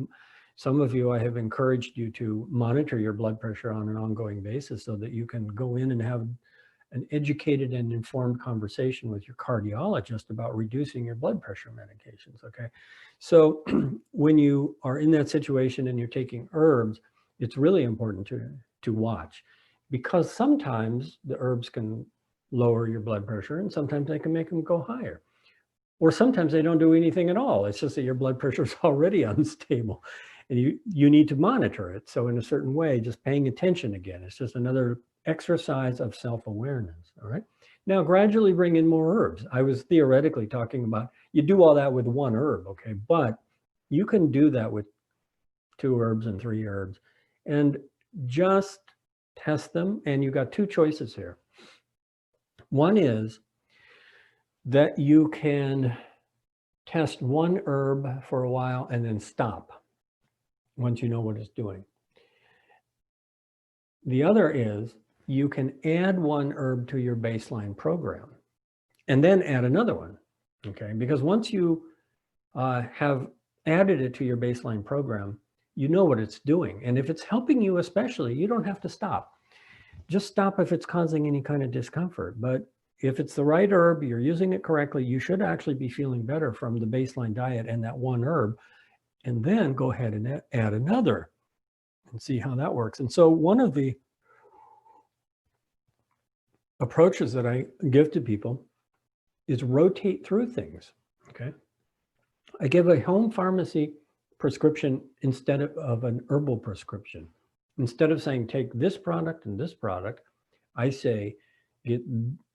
Some of you, I have encouraged you to monitor your blood pressure on an ongoing basis so that you can go in and have an educated and informed conversation with your cardiologist about reducing your blood pressure medications, okay? So when you are in that situation and you're taking herbs, it's really important to watch, because sometimes the herbs can lower your blood pressure and sometimes they can make them go higher. Or sometimes they don't do anything at all. It's just that your blood pressure is already unstable and you need to monitor it. So in a certain way, just paying attention again, it's just another exercise of self-awareness, all right? Now, gradually bring in more herbs. I was theoretically talking about, you do all that with one herb, okay? But you can do that with 2 herbs and 3 herbs and just test them. And you got 2 choices here. One is that you can test one herb for a while and then stop once you know what it's doing. The other is you can add one herb to your baseline program and then add another one, okay? Because once you have added it to your baseline program, you know what it's doing. And if it's helping you especially, you don't have to stop. Just stop if it's causing any kind of discomfort. But if it's the right herb, you're using it correctly, you should actually be feeling better from the baseline diet and that one herb, and then go ahead and add another and see how that works. And so one of the approaches that I give to people is rotate through things, okay? I give a home pharmacy prescription instead of an herbal prescription. Instead of saying, take this product and this product, I say, get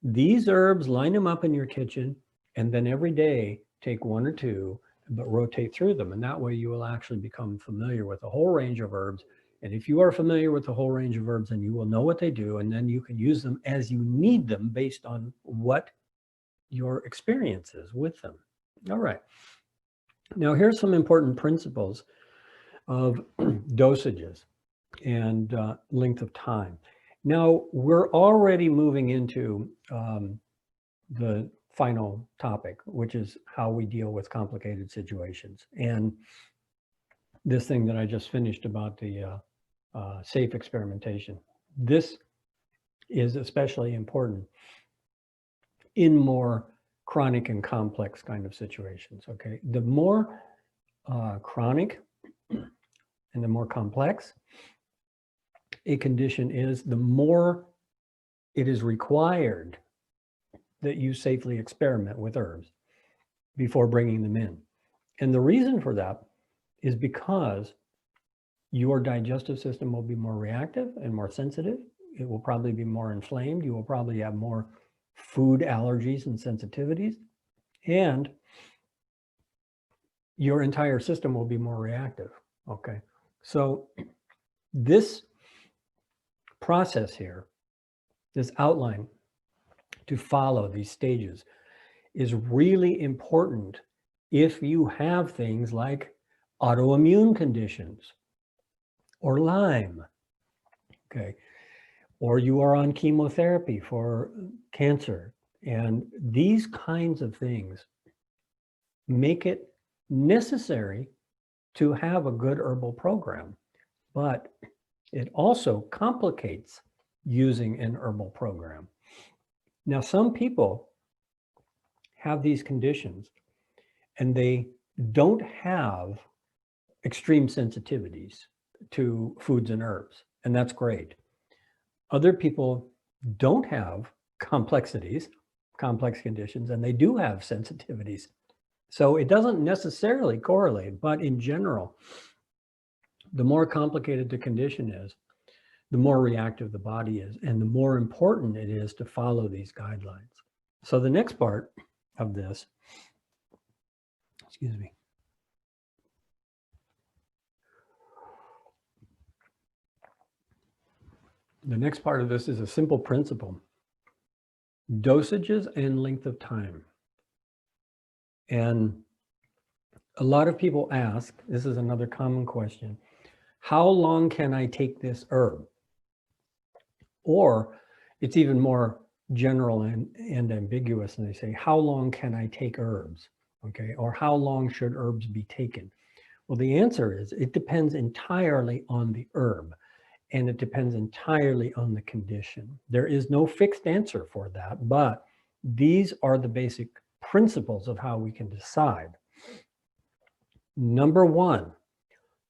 these herbs, line them up in your kitchen, and then every day take 1 or 2, but rotate through them. And that way you will actually become familiar with a whole range of herbs. And if you are familiar with the whole range of herbs, then you will know what they do, and then you can use them as you need them based on what your experience is with them. All right. Now here's some important principles of dosages and length of time. Now we're already moving into the final topic, which is how we deal with complicated situations. And this thing that I just finished about the safe experimentation. This is especially important in more chronic and complex kind of situations, okay? The more chronic and the more complex a condition is, the more it is required that you safely experiment with herbs before bringing them in. And the reason for that is because your digestive system will be more reactive and more sensitive. It will probably be more inflamed. You will probably have more food allergies and sensitivities, and your entire system will be more reactive, okay? So this process here, this outline to follow these stages, is really important if you have things like autoimmune conditions or Lyme, okay? Or you are on chemotherapy for cancer. And these kinds of things make it necessary to have a good herbal program, but it also complicates using an herbal program. Now, some people have these conditions and they don't have extreme sensitivities to foods and herbs, and that's great. Other people don't have complex conditions, and they do have sensitivities. So it doesn't necessarily correlate, but in general, the more complicated the condition is, the more reactive the body is, and the more important it is to follow these guidelines. So the next part of this, excuse me, the next part of this is a simple principle: dosages and length of time. And a lot of people ask, this is another common question, how long can I take this herb? Or it's even more general and ambiguous, and they say, how long can I take herbs? Okay, or how long should herbs be taken? Well, the answer is it depends entirely on the herb, and it depends entirely on the condition. There is no fixed answer for that, but these are the basic principles of how we can decide. Number one,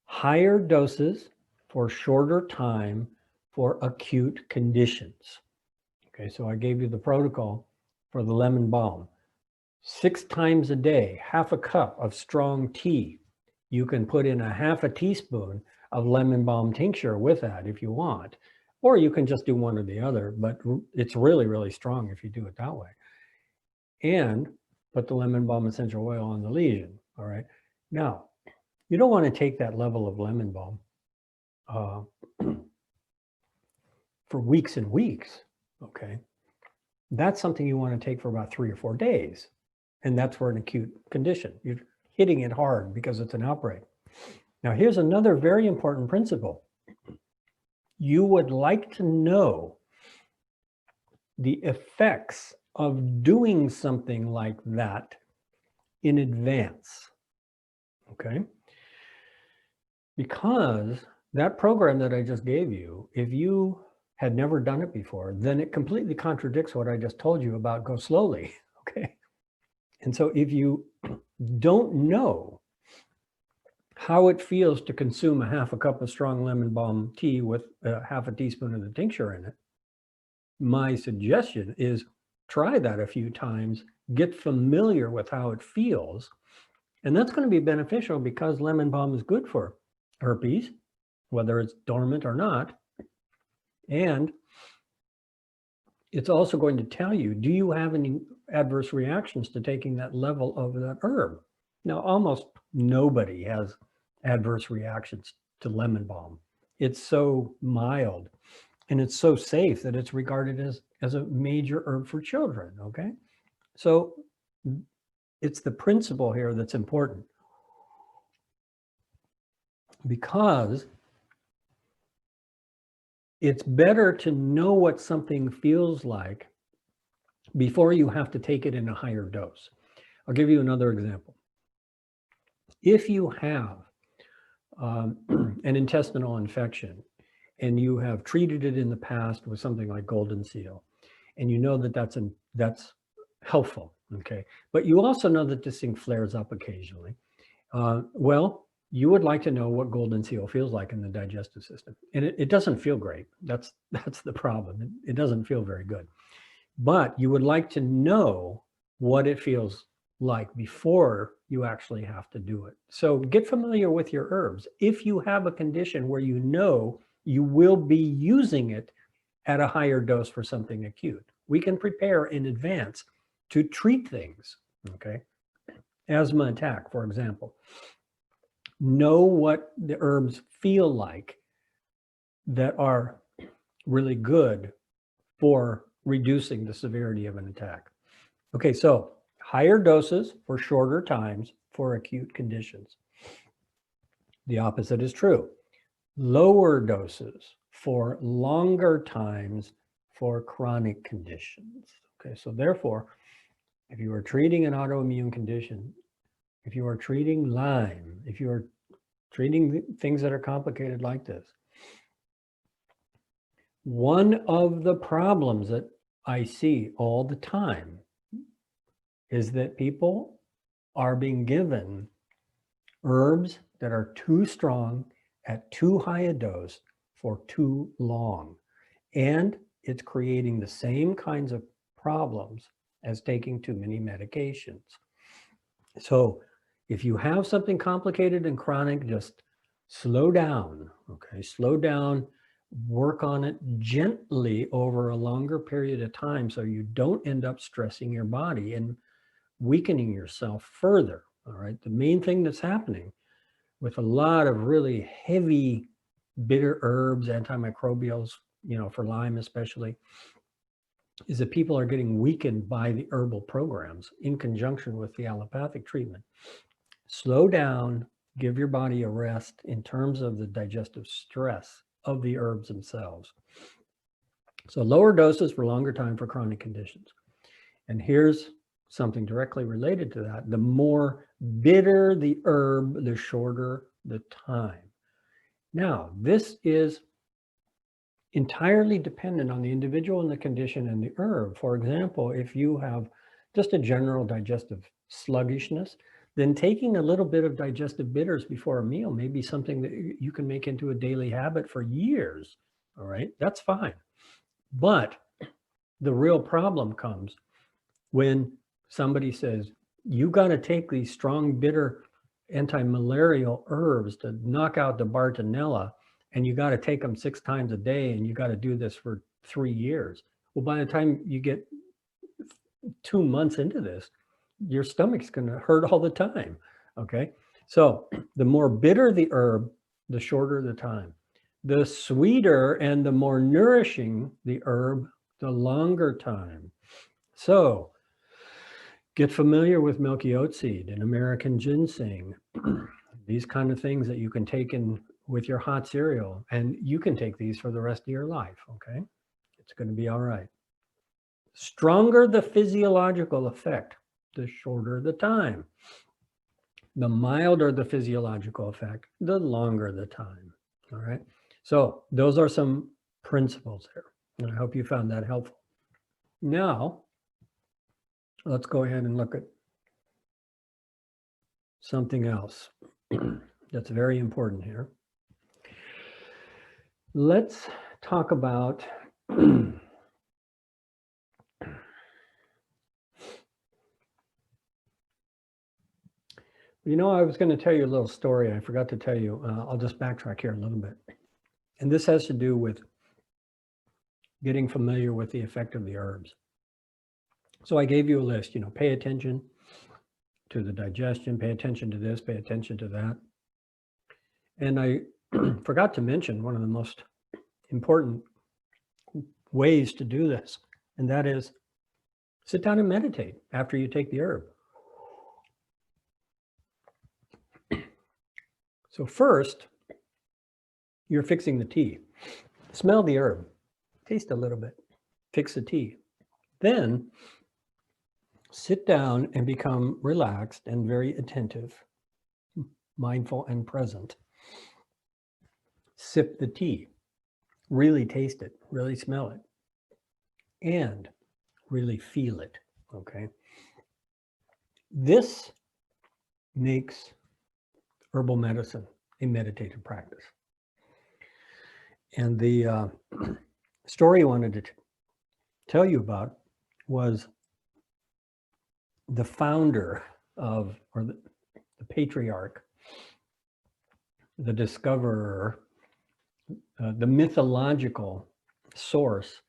higher doses for shorter time for acute conditions. Okay, so I gave you the protocol for the lemon balm. 6 times a day, half a cup of strong tea. You can put in a half a teaspoon of lemon balm tincture with that if you want, or you can just do one or the other, but it's really, really strong if you do it that way. And put the lemon balm essential oil on the lesion, all right? Now, you don't want to take that level of lemon balm for weeks and weeks, okay? That's something you want to take for about 3 or 4 days. And that's for an acute condition. You're hitting it hard because it's an outbreak. Now, here's another very important principle. You would like to know the effects of doing something like that in advance, okay? Because that program that I just gave you, if you had never done it before, then it completely contradicts what I just told you about go slowly, okay? And so if you don't know how it feels to consume a half a cup of strong lemon balm tea with half a teaspoon of the tincture in it, my suggestion is try that a few times, get familiar with how it feels. And that's going to be beneficial because lemon balm is good for herpes, whether it's dormant or not. And it's also going to tell you, do you have any adverse reactions to taking that level of that herb? Now, almost nobody has adverse reactions to lemon balm. It's so mild and it's so safe that it's regarded as a major herb for children, okay? So it's the principle here that's important, because it's better to know what something feels like before you have to take it in a higher dose. I'll give you another example. If you have an intestinal infection and you have treated it in the past with something like Golden Seal, and you know that that's helpful, okay? But you also know that this thing flares up occasionally. Well, you would like to know what Golden Seal feels like in the digestive system. And it doesn't feel great. That's the problem. It doesn't feel very good. But you would like to know what it feels like before you actually have to do it. So get familiar with your herbs. If you have a condition where you know you will be using it at a higher dose for something acute, we can prepare in advance to treat things, okay? Asthma attack, for example. Know what the herbs feel like that are really good for reducing the severity of an attack. Okay, so higher doses for shorter times for acute conditions. The opposite is true. Lower doses for longer times for chronic conditions. Okay, so therefore, if you are treating an autoimmune condition, if you are treating Lyme, if you are treating things that are complicated like this, one of the problems that I see all the time is that people are being given herbs that are too strong at too high a dose for too long. And it's creating the same kinds of problems as taking too many medications. So if you have something complicated and chronic, just slow down, okay? Slow down, work on it gently over a longer period of time so you don't end up stressing your body and weakening yourself further, all right? The main thing that's happening with a lot of really heavy bitter herbs, antimicrobials, for Lyme especially, is that people are getting weakened by the herbal programs in conjunction with the allopathic treatment. Slow down, give your body a rest in terms of the digestive stress of the herbs themselves. So lower doses for longer time for chronic conditions. And here's something directly related to that. The more bitter the herb, the shorter the time. Now, this is entirely dependent on the individual and the condition and the herb. For example, if you have just a general digestive sluggishness, then taking a little bit of digestive bitters before a meal may be something that you can make into a daily habit for years. All right, that's fine. But the real problem comes when somebody says, you got to take these strong, bitter anti-malarial herbs to knock out the Bartonella, and you got to take them 6 times a day, and you got to do this for 3 years. Well, by the time you get 2 months into this, your stomach's going to hurt all the time. Okay. So the more bitter the herb, the shorter the time. The sweeter and the more nourishing the herb, the longer time. So get familiar with milky oat seed and American ginseng, these kind of things that you can take in with your hot cereal, and you can take these for the rest of your life. Okay. It's going to be all right. Stronger the physiological effect, the shorter the time. The milder the physiological effect, the longer the time. All right. So those are some principles there. And I hope you found that helpful. Now, let's go ahead and look at something else that's very important here. Let's talk about I was going to tell you a little story. I forgot to tell you. I'll just backtrack here a little bit. And this has to do with getting familiar with the effect of the herbs. So I gave you a list, pay attention to the digestion, pay attention to this, pay attention to that. And I forgot to mention one of the most important ways to do this, and that is sit down and meditate after you take the herb. So first, you're fixing the tea. Smell the herb, taste a little bit, fix the tea. Then sit down and become relaxed and very attentive, mindful and present. Sip the tea, really taste it, really smell it, and really feel it, okay? This makes herbal medicine a meditative practice. And the story I wanted to tell you about was the founder of, or the patriarch, the discoverer, the mythological source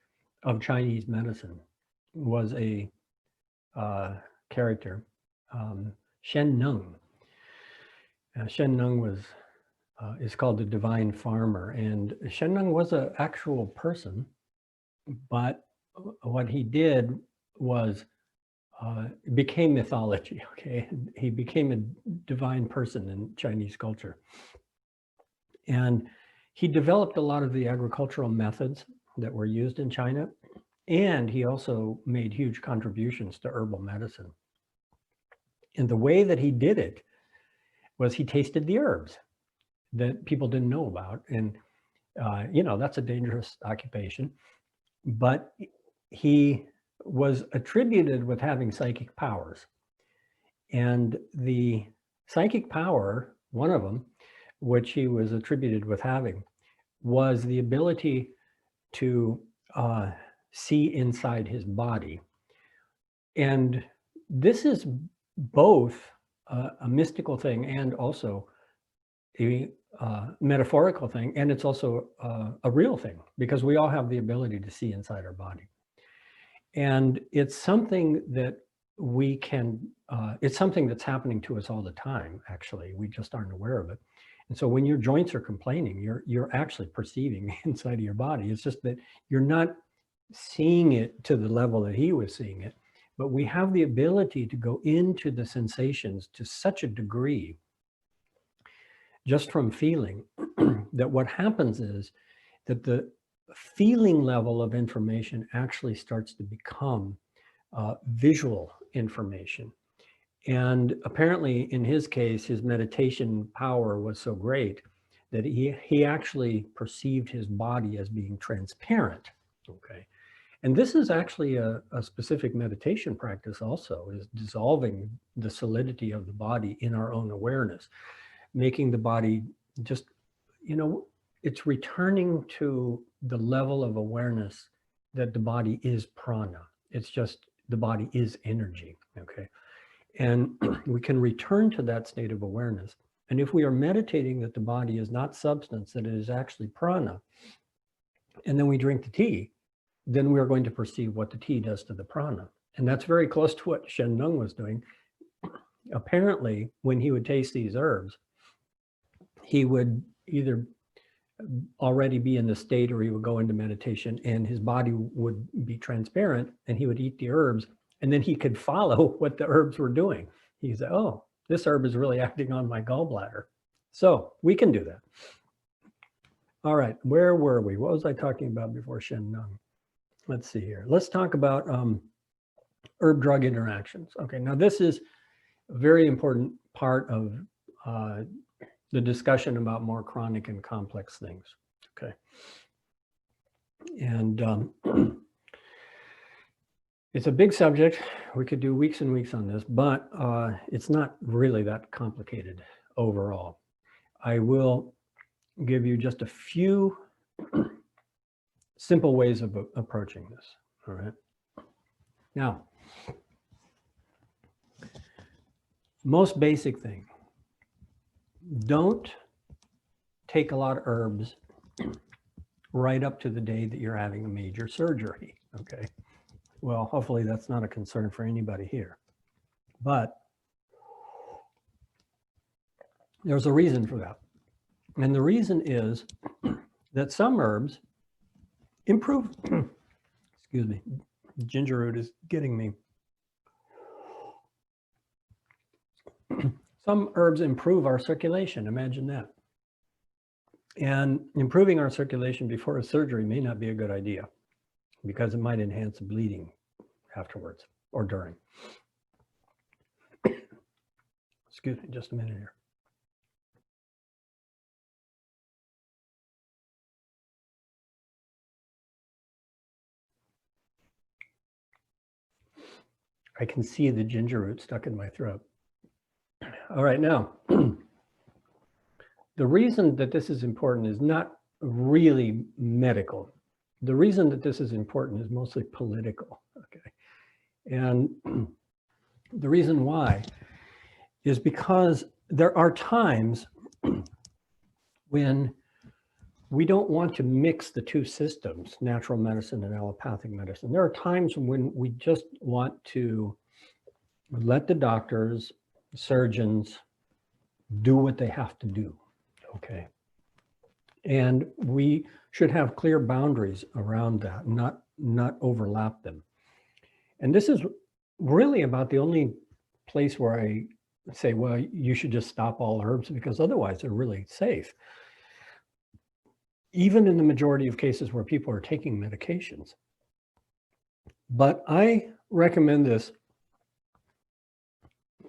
of Chinese medicine was a character, Shen Nung. Shen Nung is called the Divine Farmer, and Shen Nung was an actual person, but what he did was became mythology. Okay, he became a divine person in Chinese culture, and he developed a lot of the agricultural methods that were used in China, and he also made huge contributions to herbal medicine. And the way that he did it was he tasted the herbs that people didn't know about. And, that's a dangerous occupation. But he was attributed with having psychic powers. And the psychic power, one of them, which he was attributed with having, was the ability to see inside his body. And this is both a mystical thing and also a metaphorical thing, and it's also a real thing, because we all have the ability to see inside our body. And it's something that we can, it's something that's happening to us all the time, actually. We just aren't aware of it. And so when your joints are complaining, you're actually perceiving inside of your body. It's just that you're not seeing it to the level that he was seeing it, but we have the ability to go into the sensations to such a degree just from feeling that what happens is that the feeling level of information actually starts to become visual information. And apparently in his case, his meditation power was so great that he actually perceived his body as being transparent. Okay. And this is actually a specific meditation practice also, is dissolving the solidity of the body in our own awareness, making the body just, it's returning to the level of awareness that the body is prana. It's just, the body is energy, okay? And we can return to that state of awareness. And if we are meditating that the body is not substance, that it is actually prana, and then we drink the tea, then we're going to perceive what the tea does to the prana. And that's very close to what Shen Nung was doing. Apparently, when he would taste these herbs, he would either already be in the state or he would go into meditation and his body would be transparent and he would eat the herbs and then he could follow what the herbs were doing. He said, oh, this herb is really acting on my gallbladder. So we can do that. All right, where were we? What was I talking about before Shen Nung? Let's see here. Let's talk about herb-drug interactions. Okay, now this is a very important part of the discussion about more chronic and complex things. Okay, and it's a big subject. We could do weeks and weeks on this, but it's not really that complicated overall. I will give you just a few simple ways of approaching this. All right. Now, most basic thing, don't take a lot of herbs right up to the day that you're having a major surgery. Okay. Well, hopefully that's not a concern for anybody here, but there's a reason for that. And the reason is that some herbs improve, excuse me, ginger root is getting me. Some herbs improve our circulation, imagine that. And improving our circulation before a surgery may not be a good idea because it might enhance bleeding afterwards or during. Excuse me, just a minute here. I can see the ginger root stuck in my throat. All right, now, the reason that this is important is not really medical. The reason that this is important is mostly political, okay? And the reason why is because there are times when we don't want to mix the two systems, natural medicine and allopathic medicine. There are times when we just want to let the doctors, surgeons do what they have to do, okay? And we should have clear boundaries around that, not overlap them. And this is really about the only place where I say, well, you should just stop all herbs because otherwise they're really safe. Even in the majority of cases where people are taking medications. But I recommend this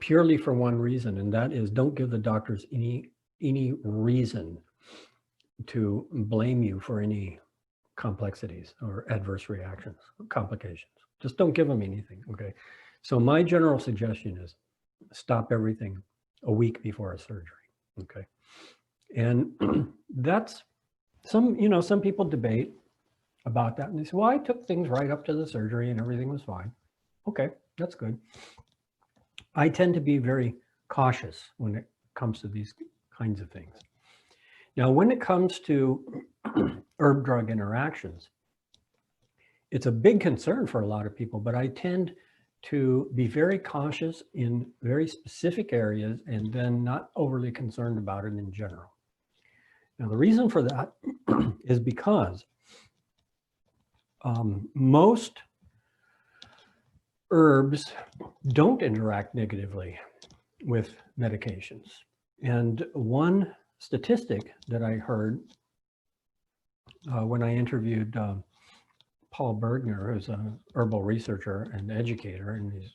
purely for one reason, and that is don't give the doctors any reason to blame you for any complexities or adverse reactions, complications. Just don't give them anything, okay? So my general suggestion is stop everything a week before a surgery, okay? And that's, some people debate about that and they say, well, I took things right up to the surgery and everything was fine. Okay, that's good. I tend to be very cautious when it comes to these kinds of things. Now, when it comes to herb-drug interactions, it's a big concern for a lot of people, but I tend to be very cautious in very specific areas and then not overly concerned about it in general. Now, the reason for that is because most herbs don't interact negatively with medications. And one statistic that I heard when I interviewed Paul Bergner, who's an herbal researcher and educator, and he's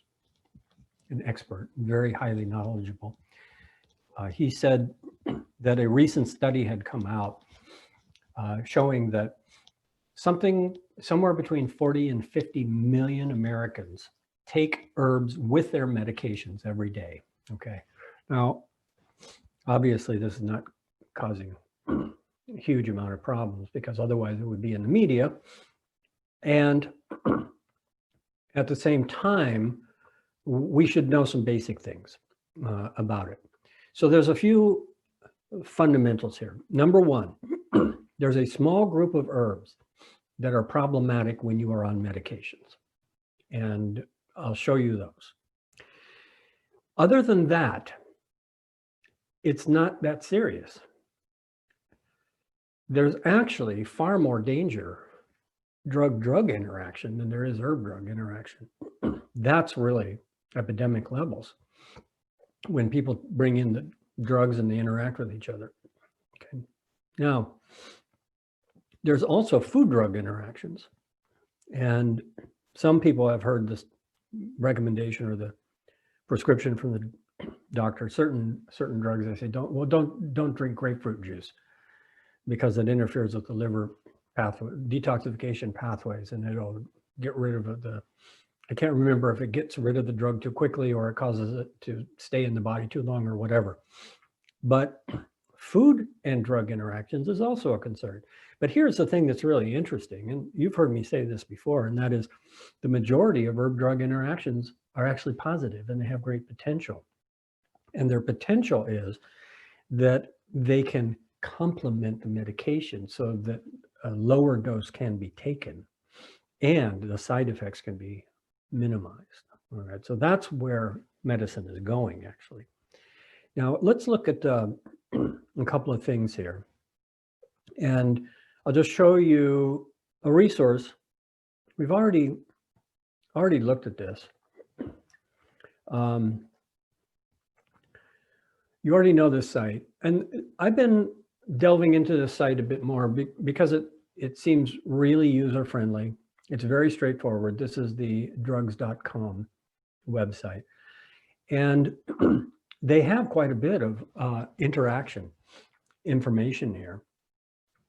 an expert, very highly knowledgeable. He said that a recent study had come out showing that somewhere between 40 and 50 million Americans take herbs with their medications every day. Okay. Now, obviously, this is not causing a huge amount of problems because otherwise it would be in the media. And at the same time, we should know some basic things about it. So there's a few fundamentals here. Number one, there's a small group of herbs that are problematic when you are on medications. And I'll show you those. Other than that, it's not that serious. There's actually far more danger drug-drug interaction than there is herb-drug interaction. That's really epidemic levels when people bring in the drugs and they interact with each other. Okay. Now, there's also food-drug interactions. And some people have heard this recommendation or the prescription from the doctor. Certain drugs, they say, don't drink grapefruit juice because it interferes with the liver pathway, detoxification pathways, and it'll get rid of the, I can't remember if it gets rid of the drug too quickly or it causes it to stay in the body too long or whatever. But food and drug interactions is also a concern. But here's the thing that's really interesting, and you've heard me say this before, and that is the majority of herb-drug interactions are actually positive and they have great potential. And their potential is that they can complement the medication so that a lower dose can be taken and the side effects can be minimized. All right, so that's where medicine is going, actually. Now, let's look at a couple of things here. And I'll just show you a resource. We've already looked at this. You already know this site. And I've been delving into this site a bit more because it seems really user-friendly. It's very straightforward. This is the drugs.com website. And they have quite a bit of interaction information here.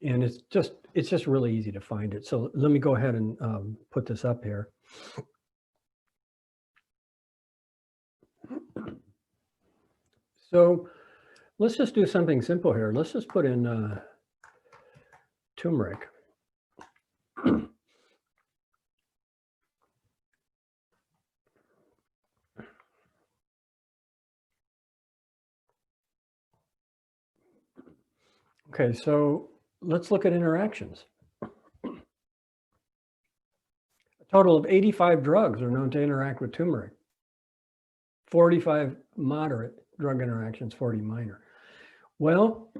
And it's just really easy to find it. So let me go ahead and put this up here. So let's just do something simple here. Let's just put in turmeric. Okay, so let's look at interactions. A total of 85 drugs are known to interact with turmeric. 45 moderate drug interactions, 40 minor. Well,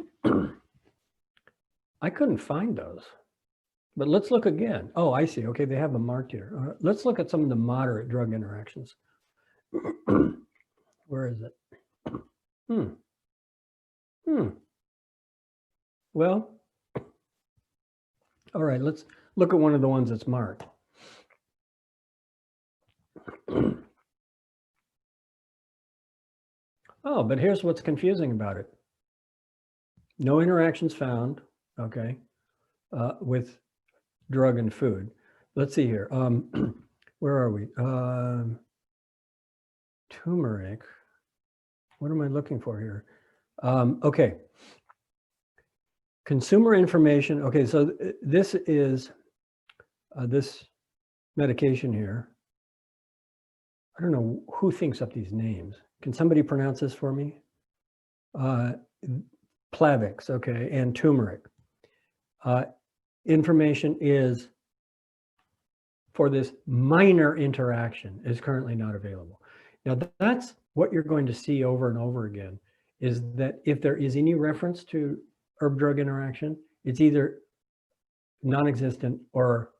I couldn't find those, but let's look again. Oh, I see. Okay, they have them marked here. Let's look at some of the moderate drug interactions. Where is it? Well, all right, let's look at one of the ones that's marked. Oh, but here's what's confusing about it. No interactions found, okay, with drug and food. Let's see here. Where are we? Turmeric. What am I looking for here? Okay. Consumer information. Okay, so this is this medication here. I don't know who thinks up these names. Can somebody pronounce this for me? Plavix, okay, and turmeric. Information is for this minor interaction is currently not available. Now that's what you're going to see over and over again, is that if there is any reference to herb-drug interaction, it's either non-existent or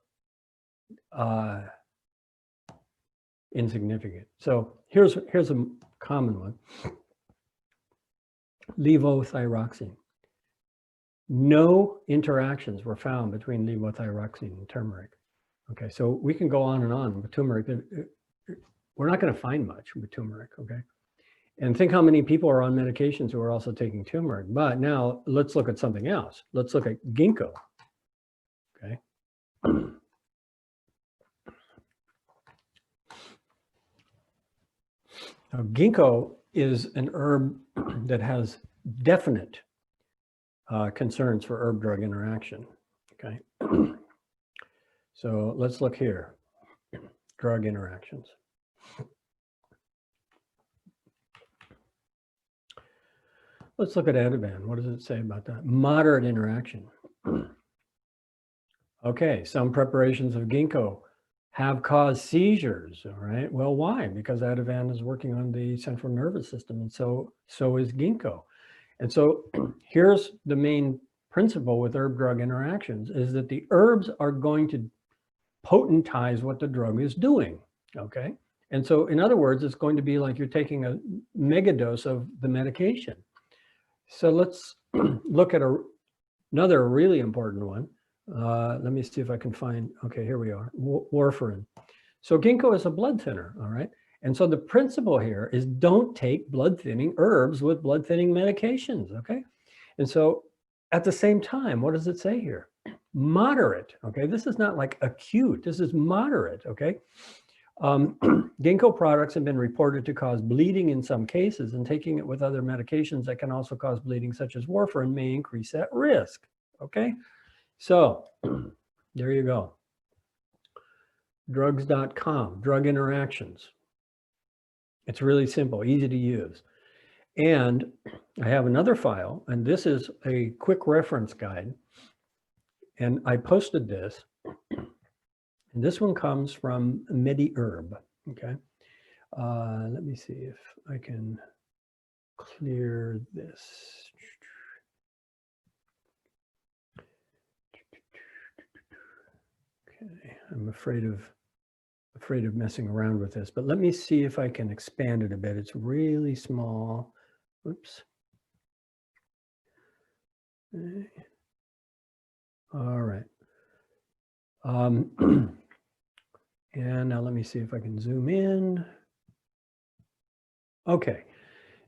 insignificant. So here's a common one. Levothyroxine. No interactions were found between levothyroxine and turmeric. Okay, so we can go on and on with turmeric. We're not going to find much with turmeric, okay? And think how many people are on medications who are also taking turmeric. But now let's look at something else. Let's look at ginkgo, okay? Now, ginkgo is an herb that has definite concerns for herb-drug interaction, okay? So let's look here, drug interactions. Let's look at Ativan. What does it say about that? Moderate interaction. Okay, some preparations of ginkgo have caused seizures, all right? Well, why? Because Ativan is working on the central nervous system, and so is ginkgo. And so here's the main principle with herb-drug interactions, is that the herbs are going to potentize what the drug is doing, okay? And so in other words, it's going to be like you're taking a mega dose of the medication. So let's look at another really important one. Let me see if I can find, okay, here we are, warfarin. So ginkgo is a blood thinner, all right? And so the principle here is don't take blood thinning herbs with blood thinning medications, okay? And so at the same time, what does it say here? Moderate, okay? This is not like acute, this is moderate, okay? Ginkgo products have been reported to cause bleeding in some cases, and taking it with other medications that can also cause bleeding, such as warfarin, may increase that risk, okay? So there you go. Drugs.com, drug interactions. It's really simple, easy to use. And I have another file, and this is a quick reference guide. And I posted this. And this one comes from MediHerb, okay? Let me see if I can clear this. Okay, I'm afraid of messing around with this, but let me see if I can expand it a bit. It's really small. Oops. Okay. All right. And now let me see if I can zoom in. Okay,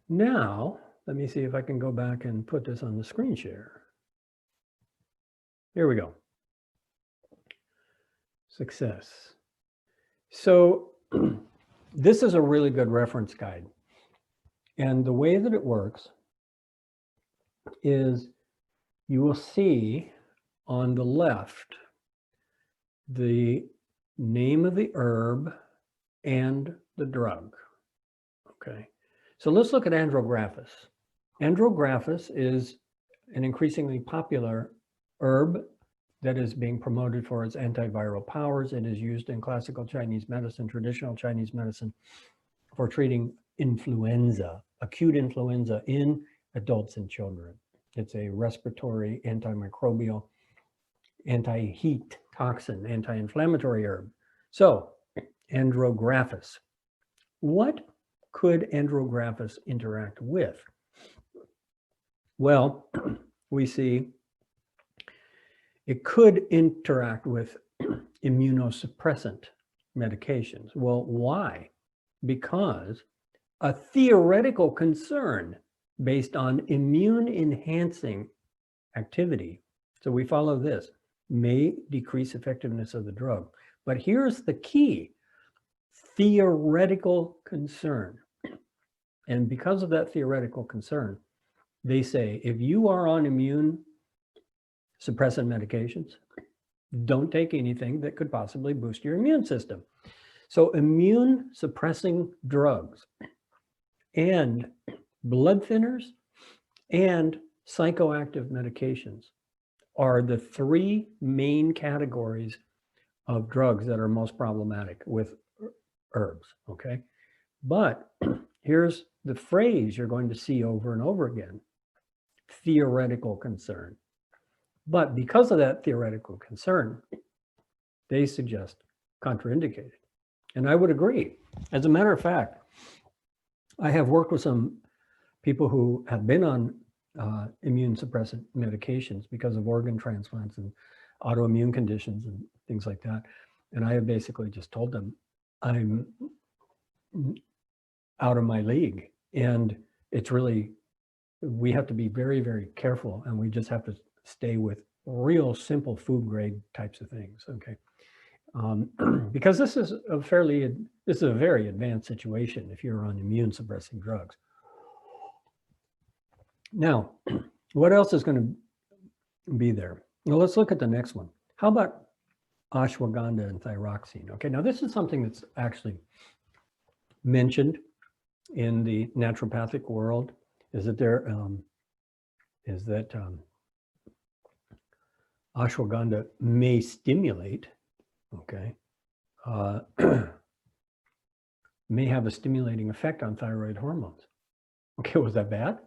now let me see if I can go back and put this on the screen share. Here we go. Success. So this is a really good reference guide. And the way that it works is you will see on the left the name of the herb and the drug, okay? So let's look at Andrographis. Andrographis is an increasingly popular herb that is being promoted for its antiviral powers. It is used in classical Chinese medicine, traditional Chinese medicine, for treating influenza, acute influenza in adults and children. It's a respiratory, antimicrobial, anti-heat toxin, anti-inflammatory herb. So, Andrographis. What could Andrographis interact with? Well, we see it could interact with immunosuppressant medications. Well, why? Because a theoretical concern based on immune-enhancing activity, so we follow this, may decrease effectiveness of the drug. But here's the key, theoretical concern. And because of that theoretical concern, they say, if you are on immune suppressant medications, don't take anything that could possibly boost your immune system. So immune suppressing drugs and blood thinners and psychoactive medications are the three main categories of drugs that are most problematic with herbs, okay? But here's the phrase you're going to see over and over again: theoretical concern. But because of that theoretical concern, they suggest contraindicated. And I would agree. As a matter of fact, I have worked with some people who have been on immune suppressant medications because of organ transplants and autoimmune conditions and things like that. And I have basically just told them, I'm out of my league. And it's really, we have to be very, very careful, and we just have to stay with real simple food grade types of things, okay? Because this is a very advanced situation if you're on immune suppressing drugs. Now, what else is going to be there? Well, let's look at the next one. How about ashwagandha and thyroxine? Okay, now this is something that's actually mentioned in the naturopathic world, is that ashwagandha may stimulate, okay, may have a stimulating effect on thyroid hormones. Okay, was that bad?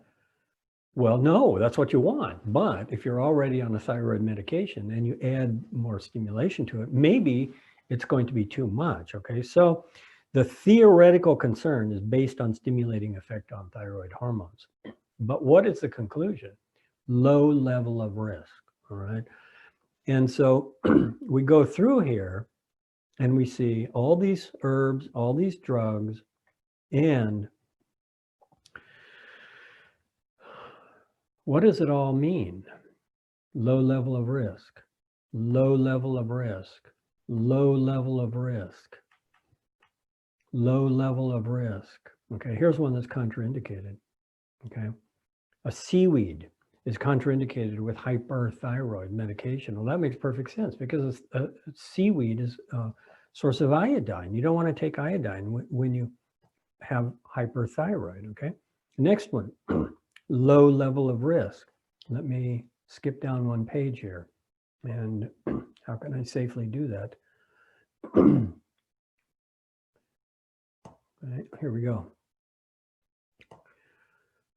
Well, no, that's what you want. But if you're already on a thyroid medication and you add more stimulation to it, maybe it's going to be too much, okay? So the theoretical concern is based on stimulating effect on thyroid hormones. But what is the conclusion? Low level of risk, all right? And so we go through here and we see all these herbs, all these drugs, and what does it all mean? Low level of risk, low level of risk, low level of risk, low level of risk. Okay, here's one that's contraindicated, okay? A seaweed is contraindicated with hyperthyroid medication. Well, that makes perfect sense because seaweed is a source of iodine. You don't want to take iodine when you have hyperthyroid, okay? Next one, low level of risk. Let me skip down one page here. And how can I safely do that? Right, here we go.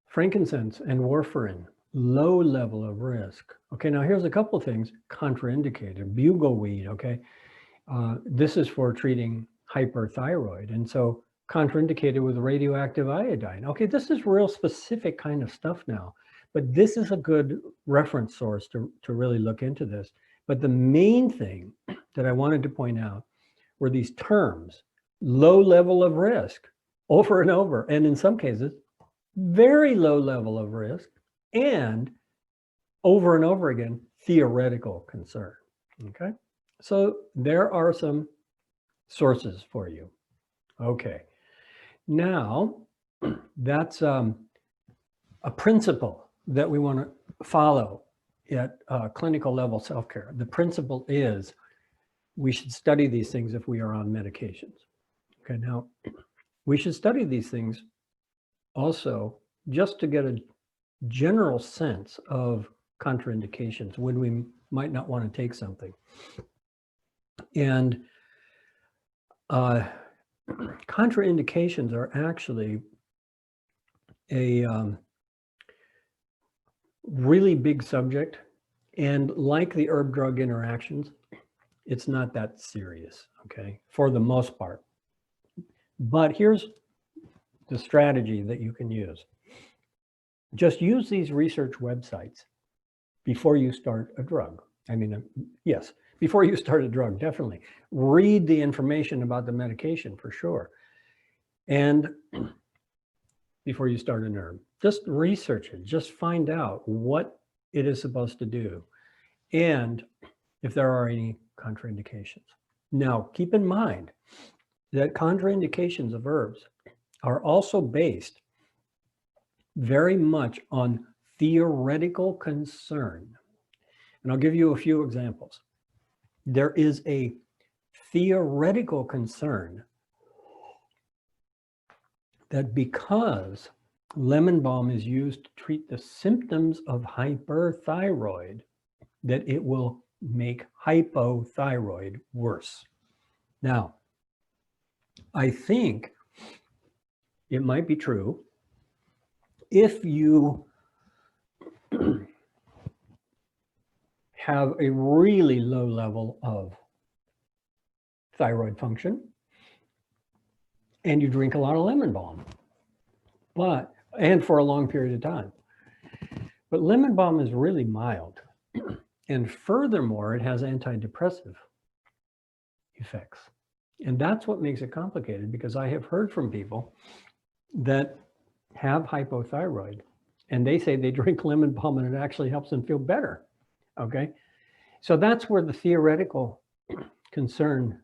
Frankincense and warfarin, low level of risk. Okay, now here's a couple of things contraindicated. Bugleweed, okay? This is for treating hyperthyroid. And so contraindicated with radioactive iodine. Okay, this is real specific kind of stuff now, but this is a good reference source to really look into this. But the main thing that I wanted to point out were these terms: low level of risk, over and over, and in some cases, very low level of risk, and over and over again, theoretical concern, okay? So there are some sources for you. Okay, now that's a principle that we want to follow at clinical level self-care. The principle is we should study these things if we are on medications. Okay, now we should study these things also just to get a general sense of contraindications when we might not want to take something. And contraindications are actually a really big subject. And like the herb-drug interactions, it's not that serious, okay, for the most part. But here's the strategy that you can use. Just use these research websites before you start a drug. I mean, yes, before you start a drug, definitely. Read the information about the medication for sure. And before you start an herb, just research it. Just find out what it is supposed to do and if there are any contraindications. Now, keep in mind that contraindications of herbs are also based very much on theoretical concern. And I'll give you a few examples. There is a theoretical concern that because lemon balm is used to treat the symptoms of hyperthyroid, that it will make hypothyroid worse. Now, I think it might be true if you have a really low level of thyroid function and you drink a lot of lemon balm, and for a long period of time. But lemon balm is really mild. And furthermore, it has antidepressive effects. And that's what makes it complicated, because I have heard from people that have hypothyroid and they say they drink lemon balm and it actually helps them feel better. Okay. So that's where the theoretical concern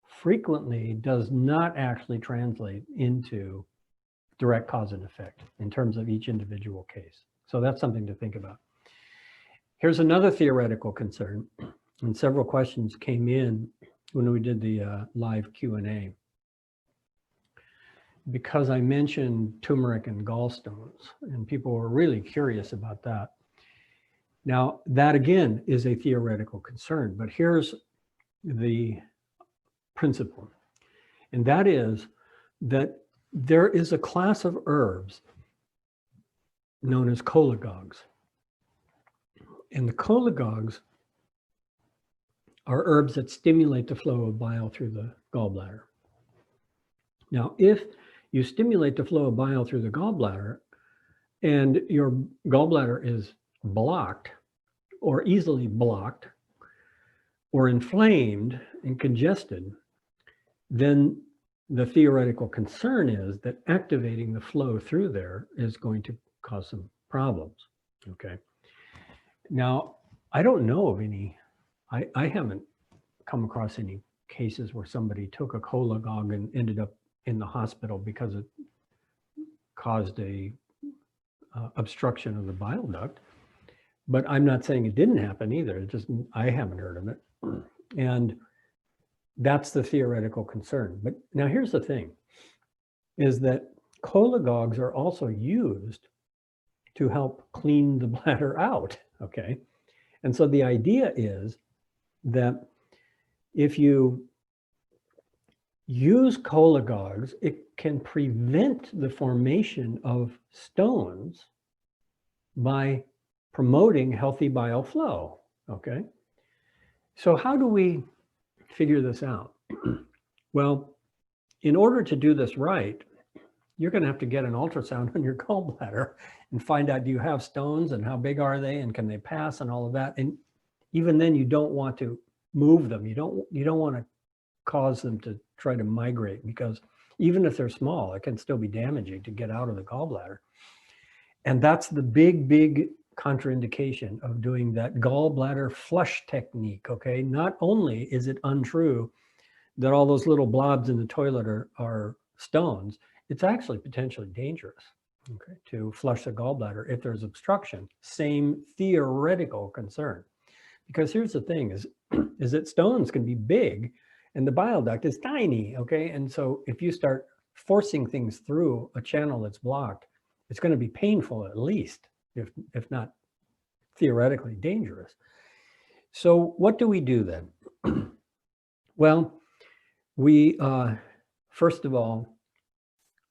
frequently does not actually translate into direct cause and effect in terms of each individual case. So that's something to think about. Here's another theoretical concern, and several questions came in when we did the live Q&A, because I mentioned turmeric and gallstones, and people were really curious about that. Now, that again is a theoretical concern, but here's the principle, and that is that there is a class of herbs known as cholagogues. And the cholagogues are herbs that stimulate the flow of bile through the gallbladder. Now, if you stimulate the flow of bile through the gallbladder and your gallbladder is blocked or easily blocked or inflamed and congested, then the theoretical concern is that activating the flow through there is going to cause some problems, okay? Now, I don't know of any, I haven't come across any cases where somebody took a cholagogue and ended up in the hospital because it caused a obstruction of the bile duct. But I'm not saying it didn't happen either. It just, I haven't heard of it. And that's the theoretical concern. But now here's the thing, is that cholagogues are also used to help clean the bladder out, okay? And so the idea is that if you use cholagogues, it can prevent the formation of stones by promoting healthy bile flow, okay? So how do we figure this out? Well, in order to do this right, you're going to have to get an ultrasound on your gallbladder and find out, do you have stones and how big are they and can they pass and all of that. And even then, you don't want to move them. You don't want to cause them to try to migrate, because even if they're small, it can still be damaging to get out of the gallbladder. And that's the big contraindication of doing that gallbladder flush technique, okay? Not only is it untrue that all those little blobs in the toilet are stones, it's actually potentially dangerous, okay, to flush the gallbladder if there's obstruction. Same theoretical concern. Because here's the thing is that stones can be big and the bile duct is tiny, okay? And so if you start forcing things through a channel that's blocked, it's going to be painful at least, if not theoretically dangerous. So what do we do then? Well, we, first of all,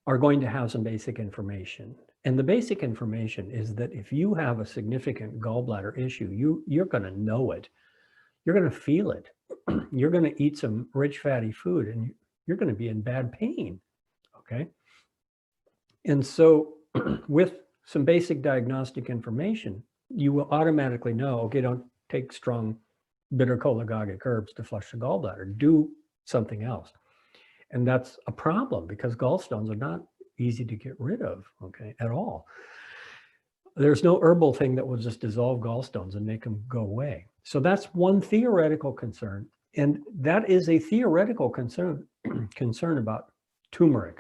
are going to have some basic information. And the basic information is that if you have a significant gallbladder issue, you're going to know it. You're going to feel it. You're going to eat some rich fatty food and you're going to be in bad pain, okay? And so with some basic diagnostic information, you will automatically know, okay, don't take strong bitter cholagogic herbs to flush the gallbladder. Do something else. And that's a problem because gallstones are not easy to get rid of, okay, at all. There's no herbal thing that will just dissolve gallstones and make them go away. So that's one theoretical concern. And that is a theoretical concern about turmeric.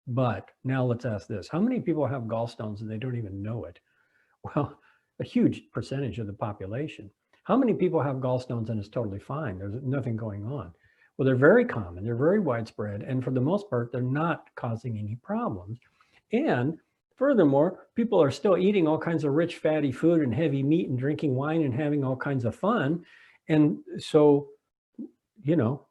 But now let's ask this. How many people have gallstones and they don't even know it? Well, a huge percentage of the population. How many people have gallstones and it's totally fine? There's nothing going on. Well, they're very common, they're very widespread, and for the most part, they're not causing any problems. And furthermore, people are still eating all kinds of rich, fatty food and heavy meat and drinking wine and having all kinds of fun. And so, you know,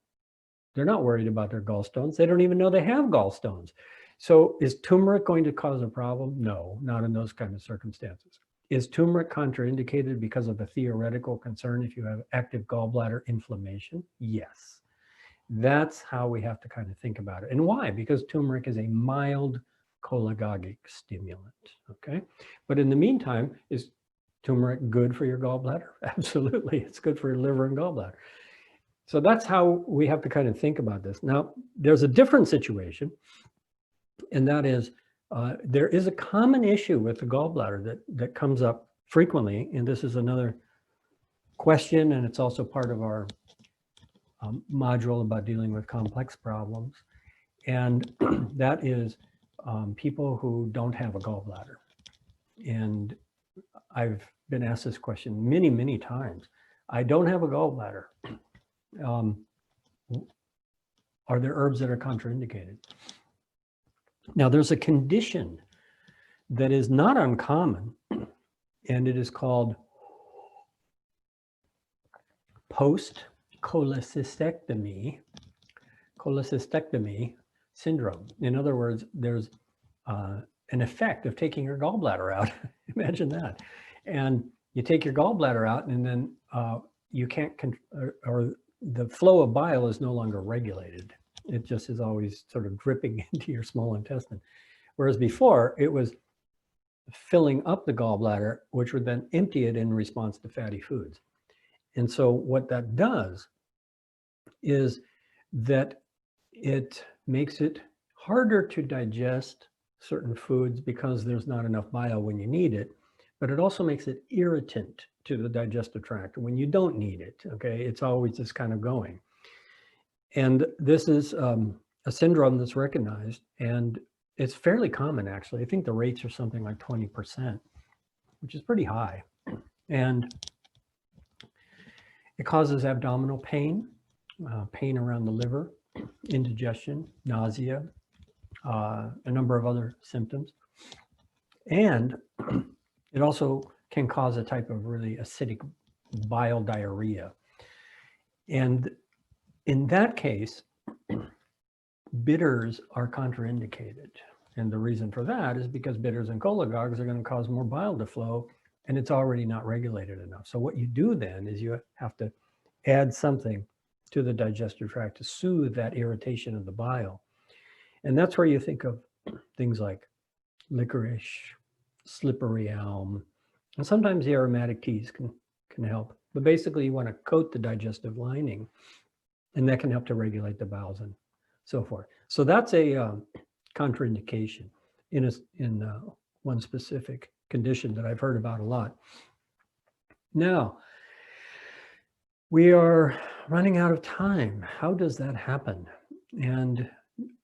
they're not worried about their gallstones. They don't even know they have gallstones. So is turmeric going to cause a problem? No, not in those kind of circumstances. Is turmeric contraindicated because of a theoretical concern if you have active gallbladder inflammation? Yes. That's how we have to kind of think about it. And why? Because turmeric is a mild cholagogic stimulant, okay? But in the meantime, is turmeric good for your gallbladder? Absolutely, it's good for your liver and gallbladder. So that's how we have to kind of think about this. Now, there's a different situation, and that is there is a common issue with the gallbladder that comes up frequently, and this is another question, and it's also part of our module about dealing with complex problems, and that is people who don't have a gallbladder. And I've been asked this question many, many times. I don't have a gallbladder. Are there herbs that are contraindicated? Now, there's a condition that is not uncommon, and it is called post-cholecystectomy syndrome. In other words, there's an effect of taking your gallbladder out. Imagine that. And you take your gallbladder out, and then you can't, or the flow of bile is no longer regulated. It just is always sort of dripping into your small intestine. Whereas before, it was filling up the gallbladder, which would then empty it in response to fatty foods. And so what that does is that it makes it harder to digest certain foods because there's not enough bile when you need it, but it also makes it irritant to the digestive tract when you don't need it, okay? It's always just kind of going. And this is a syndrome that's recognized, and it's fairly common, actually. I think the rates are something like 20%, which is pretty high. And it causes abdominal pain, pain around the liver, indigestion, nausea, a number of other symptoms. And it also can cause a type of really acidic bile diarrhea. And in that case, bitters are contraindicated. And the reason for that is because bitters and cholagogues are going to cause more bile to flow, and it's already not regulated enough. So what you do then is you have to add something to the digestive tract to soothe that irritation of the bile. And that's where you think of things like licorice, slippery elm, and sometimes the aromatic teas can help. But basically you want to coat the digestive lining, and that can help to regulate the bowels and so forth. So that's a contraindication in one specific condition that I've heard about a lot. Now, we are running out of time. How does that happen? And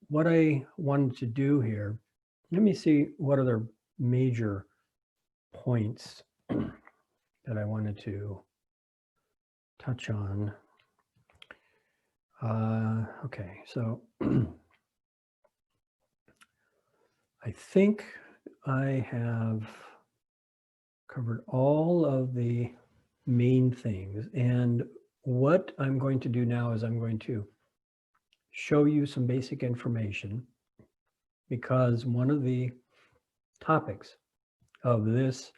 what I wanted to do here, let me see what other major points that I wanted to touch on. Okay, so I think I have covered all of the main things. And what I'm going to do now is I'm going to show you some basic information, because one of the topics of this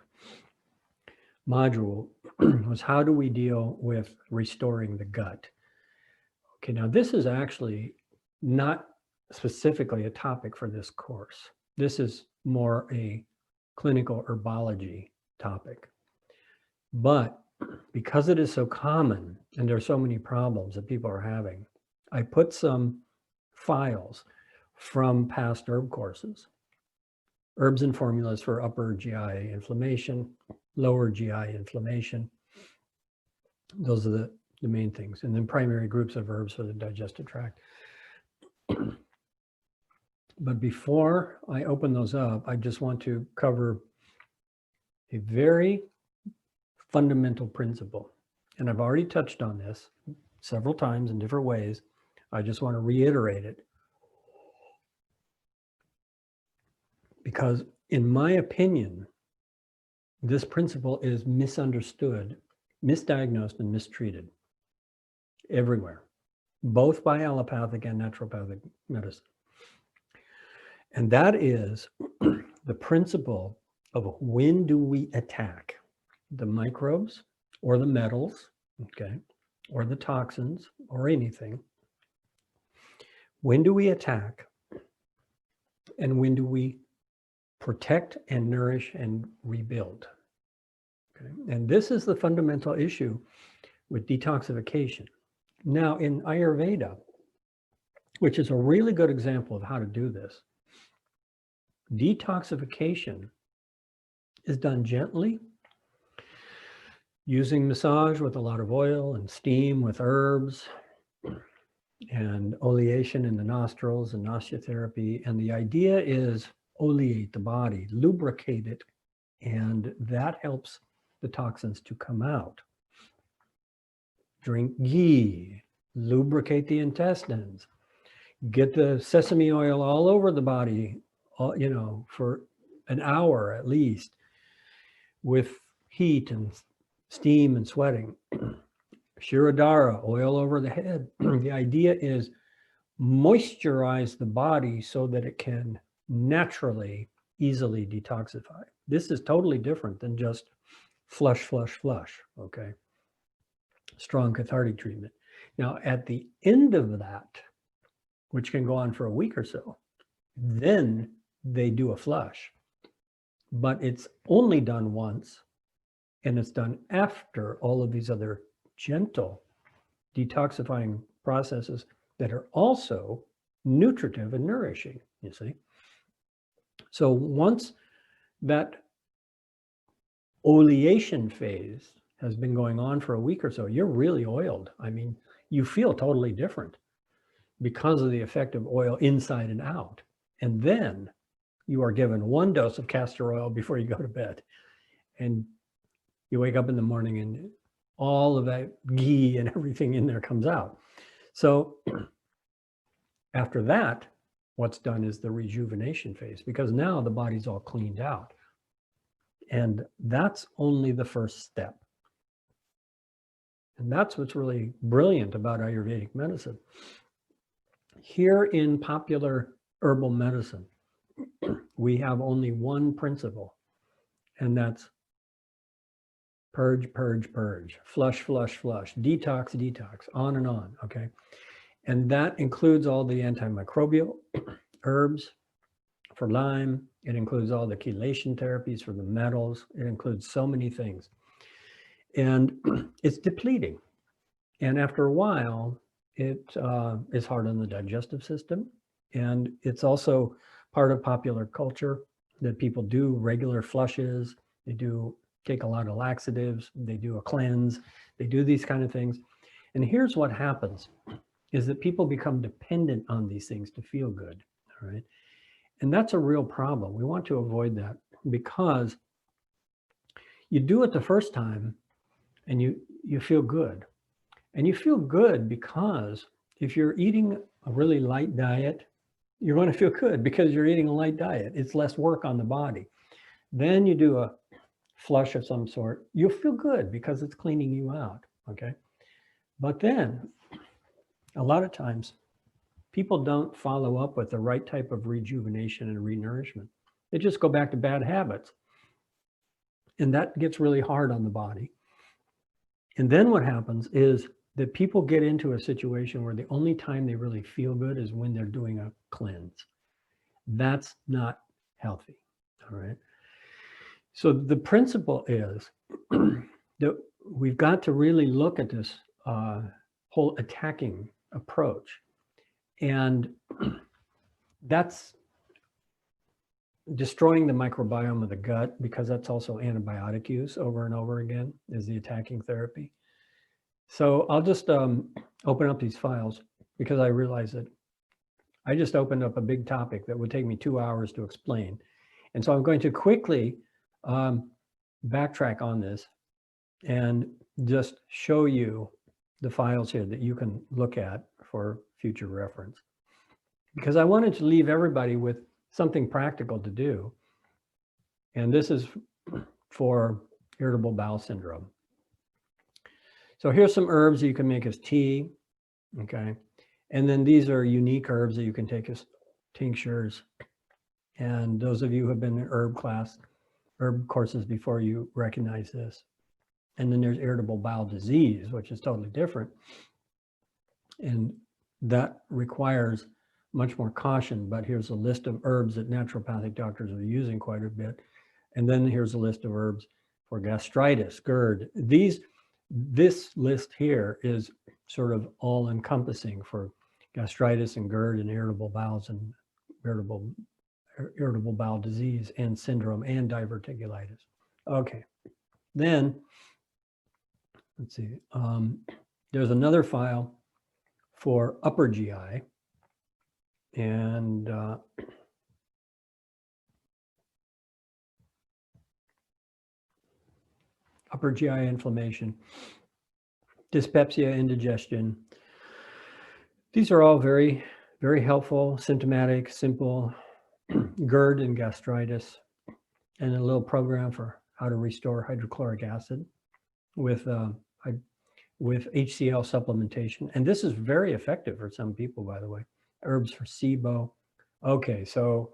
module was how do we deal with restoring the gut? Okay, now this is actually not specifically a topic for this course. This is more a clinical herbology topic. But because it is so common and there are so many problems that people are having, I put some files from past herb courses, herbs and formulas for upper GI inflammation, lower GI inflammation. Those are the main things. And then primary groups of herbs for the digestive tract. But before I open those up, I just want to cover a very fundamental principle. And I've already touched on this several times in different ways, I just want to reiterate it. Because in my opinion, this principle is misunderstood, misdiagnosed, and mistreated everywhere, both by allopathic and naturopathic medicine. And that is the principle of when do we attack the microbes or the metals, okay, or the toxins or anything. When do we attack and when do we protect and nourish and rebuild? Okay. And this is the fundamental issue with detoxification. Now in Ayurveda, which is a really good example of how to do this, detoxification is done gently, using massage with a lot of oil and steam with herbs and oleation in the nostrils and nosotherapy. And the idea is oleate the body, lubricate it, and that helps the toxins to come out. Drink ghee, lubricate the intestines, get the sesame oil all over the body, you know, for an hour at least, with heat and steam and sweating. Shirodhara, oil over the head. The idea is moisturize the body so that it can naturally, easily detoxify. This is totally different than just flush, flush, flush, okay? Strong cathartic treatment. Now, at the end of that, which can go on for a week or so, then they do a flush. But it's only done once, and it's done after all of these other gentle detoxifying processes that are also nutritive and nourishing, you see. So once that oleation phase has been going on for a week or so, you're really oiled. I mean, you feel totally different because of the effect of oil inside and out. And then you are given one dose of castor oil before you go to bed. And you wake up in the morning and all of that ghee and everything in there comes out. So after that, what's done is the rejuvenation phase, because now the body's all cleaned out. And that's only the first step. And that's what's really brilliant about Ayurvedic medicine. Here in popular herbal medicine, we have only one principle, and that's purge, purge, purge, flush, flush, flush, detox, detox, on and on, okay? And that includes all the antimicrobial herbs for Lyme. It includes all the chelation therapies for the metals. It includes so many things. And it's depleting. And after a while, it is hard on the digestive system. And it's also part of popular culture that people do regular flushes. They do take a lot of laxatives. They do a cleanse. They do these kind of things. And here's what happens is that people become dependent on these things to feel good, all right? And that's a real problem. We want to avoid that because you do it the first time and you feel good. And you feel good because if you're eating a really light diet, you're going to feel good because you're eating a light diet. It's less work on the body. Then you do a flush of some sort, you'll feel good because it's cleaning you out, okay? But then a lot of times people don't follow up with the right type of rejuvenation and renourishment. They just go back to bad habits. And that gets really hard on the body. And then what happens is that people get into a situation where the only time they really feel good is when they're doing a cleanse. That's not healthy, all right? So the principle is that we've got to really look at this whole attacking approach. And that's destroying the microbiome of the gut, because that's also antibiotic use over and over again is the attacking therapy. So I'll just open up these files because I realize that I just opened up a big topic that would take me 2 hours to explain. And so I'm going to quickly backtrack on this and just show you the files here that you can look at for future reference, because I wanted to leave everybody with something practical to do. And this is for irritable bowel syndrome. So here's some herbs that you can make as tea, okay? And then these are unique herbs that you can take as tinctures. And those of you who have been in herb courses before, you recognize this. And then there's irritable bowel disease, which is totally different. And that requires much more caution, but here's a list of herbs that naturopathic doctors are using quite a bit. And then here's a list of herbs for gastritis, GERD. This list here is sort of all encompassing for gastritis and GERD and irritable bowels and irritable bowel disease and syndrome and diverticulitis. Okay, then let's see. There's another file for upper GI, and upper GI inflammation, dyspepsia, indigestion. These are all very, very helpful, symptomatic, simple. GERD and gastritis, and a little program for how to restore hydrochloric acid with HCl supplementation. And this is very effective for some people, by the way. Herbs for SIBO. Okay, so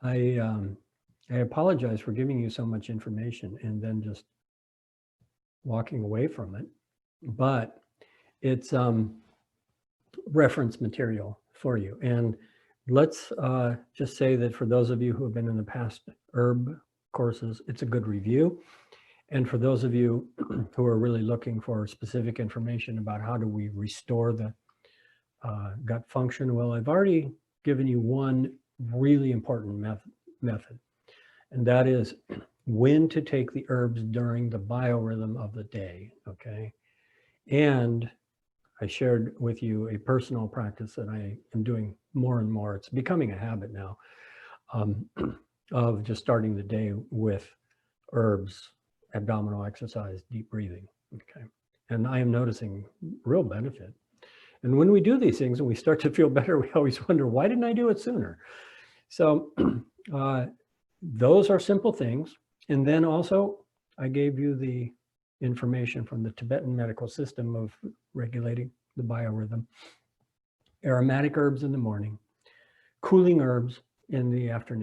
I apologize for giving you so much information and then just walking away from it, but it's reference material for you. And let's just say that for those of you who have been in the past herb courses, it's a good review. And for those of you who are really looking for specific information about how do we restore the gut function, well, I've already given you one really important method, and that is when to take the herbs during the biorhythm of the day, okay? And I shared with you a personal practice that I am doing more and more. It's becoming a habit now, of just starting the day with herbs, abdominal exercise, deep breathing, okay? And I am noticing real benefit. And when we do these things and we start to feel better, we always wonder, why didn't I do it sooner? So those are simple things. And then also I gave you the information from the Tibetan medical system of regulating the biorhythm. Aromatic herbs in the morning, cooling herbs in the afternoon.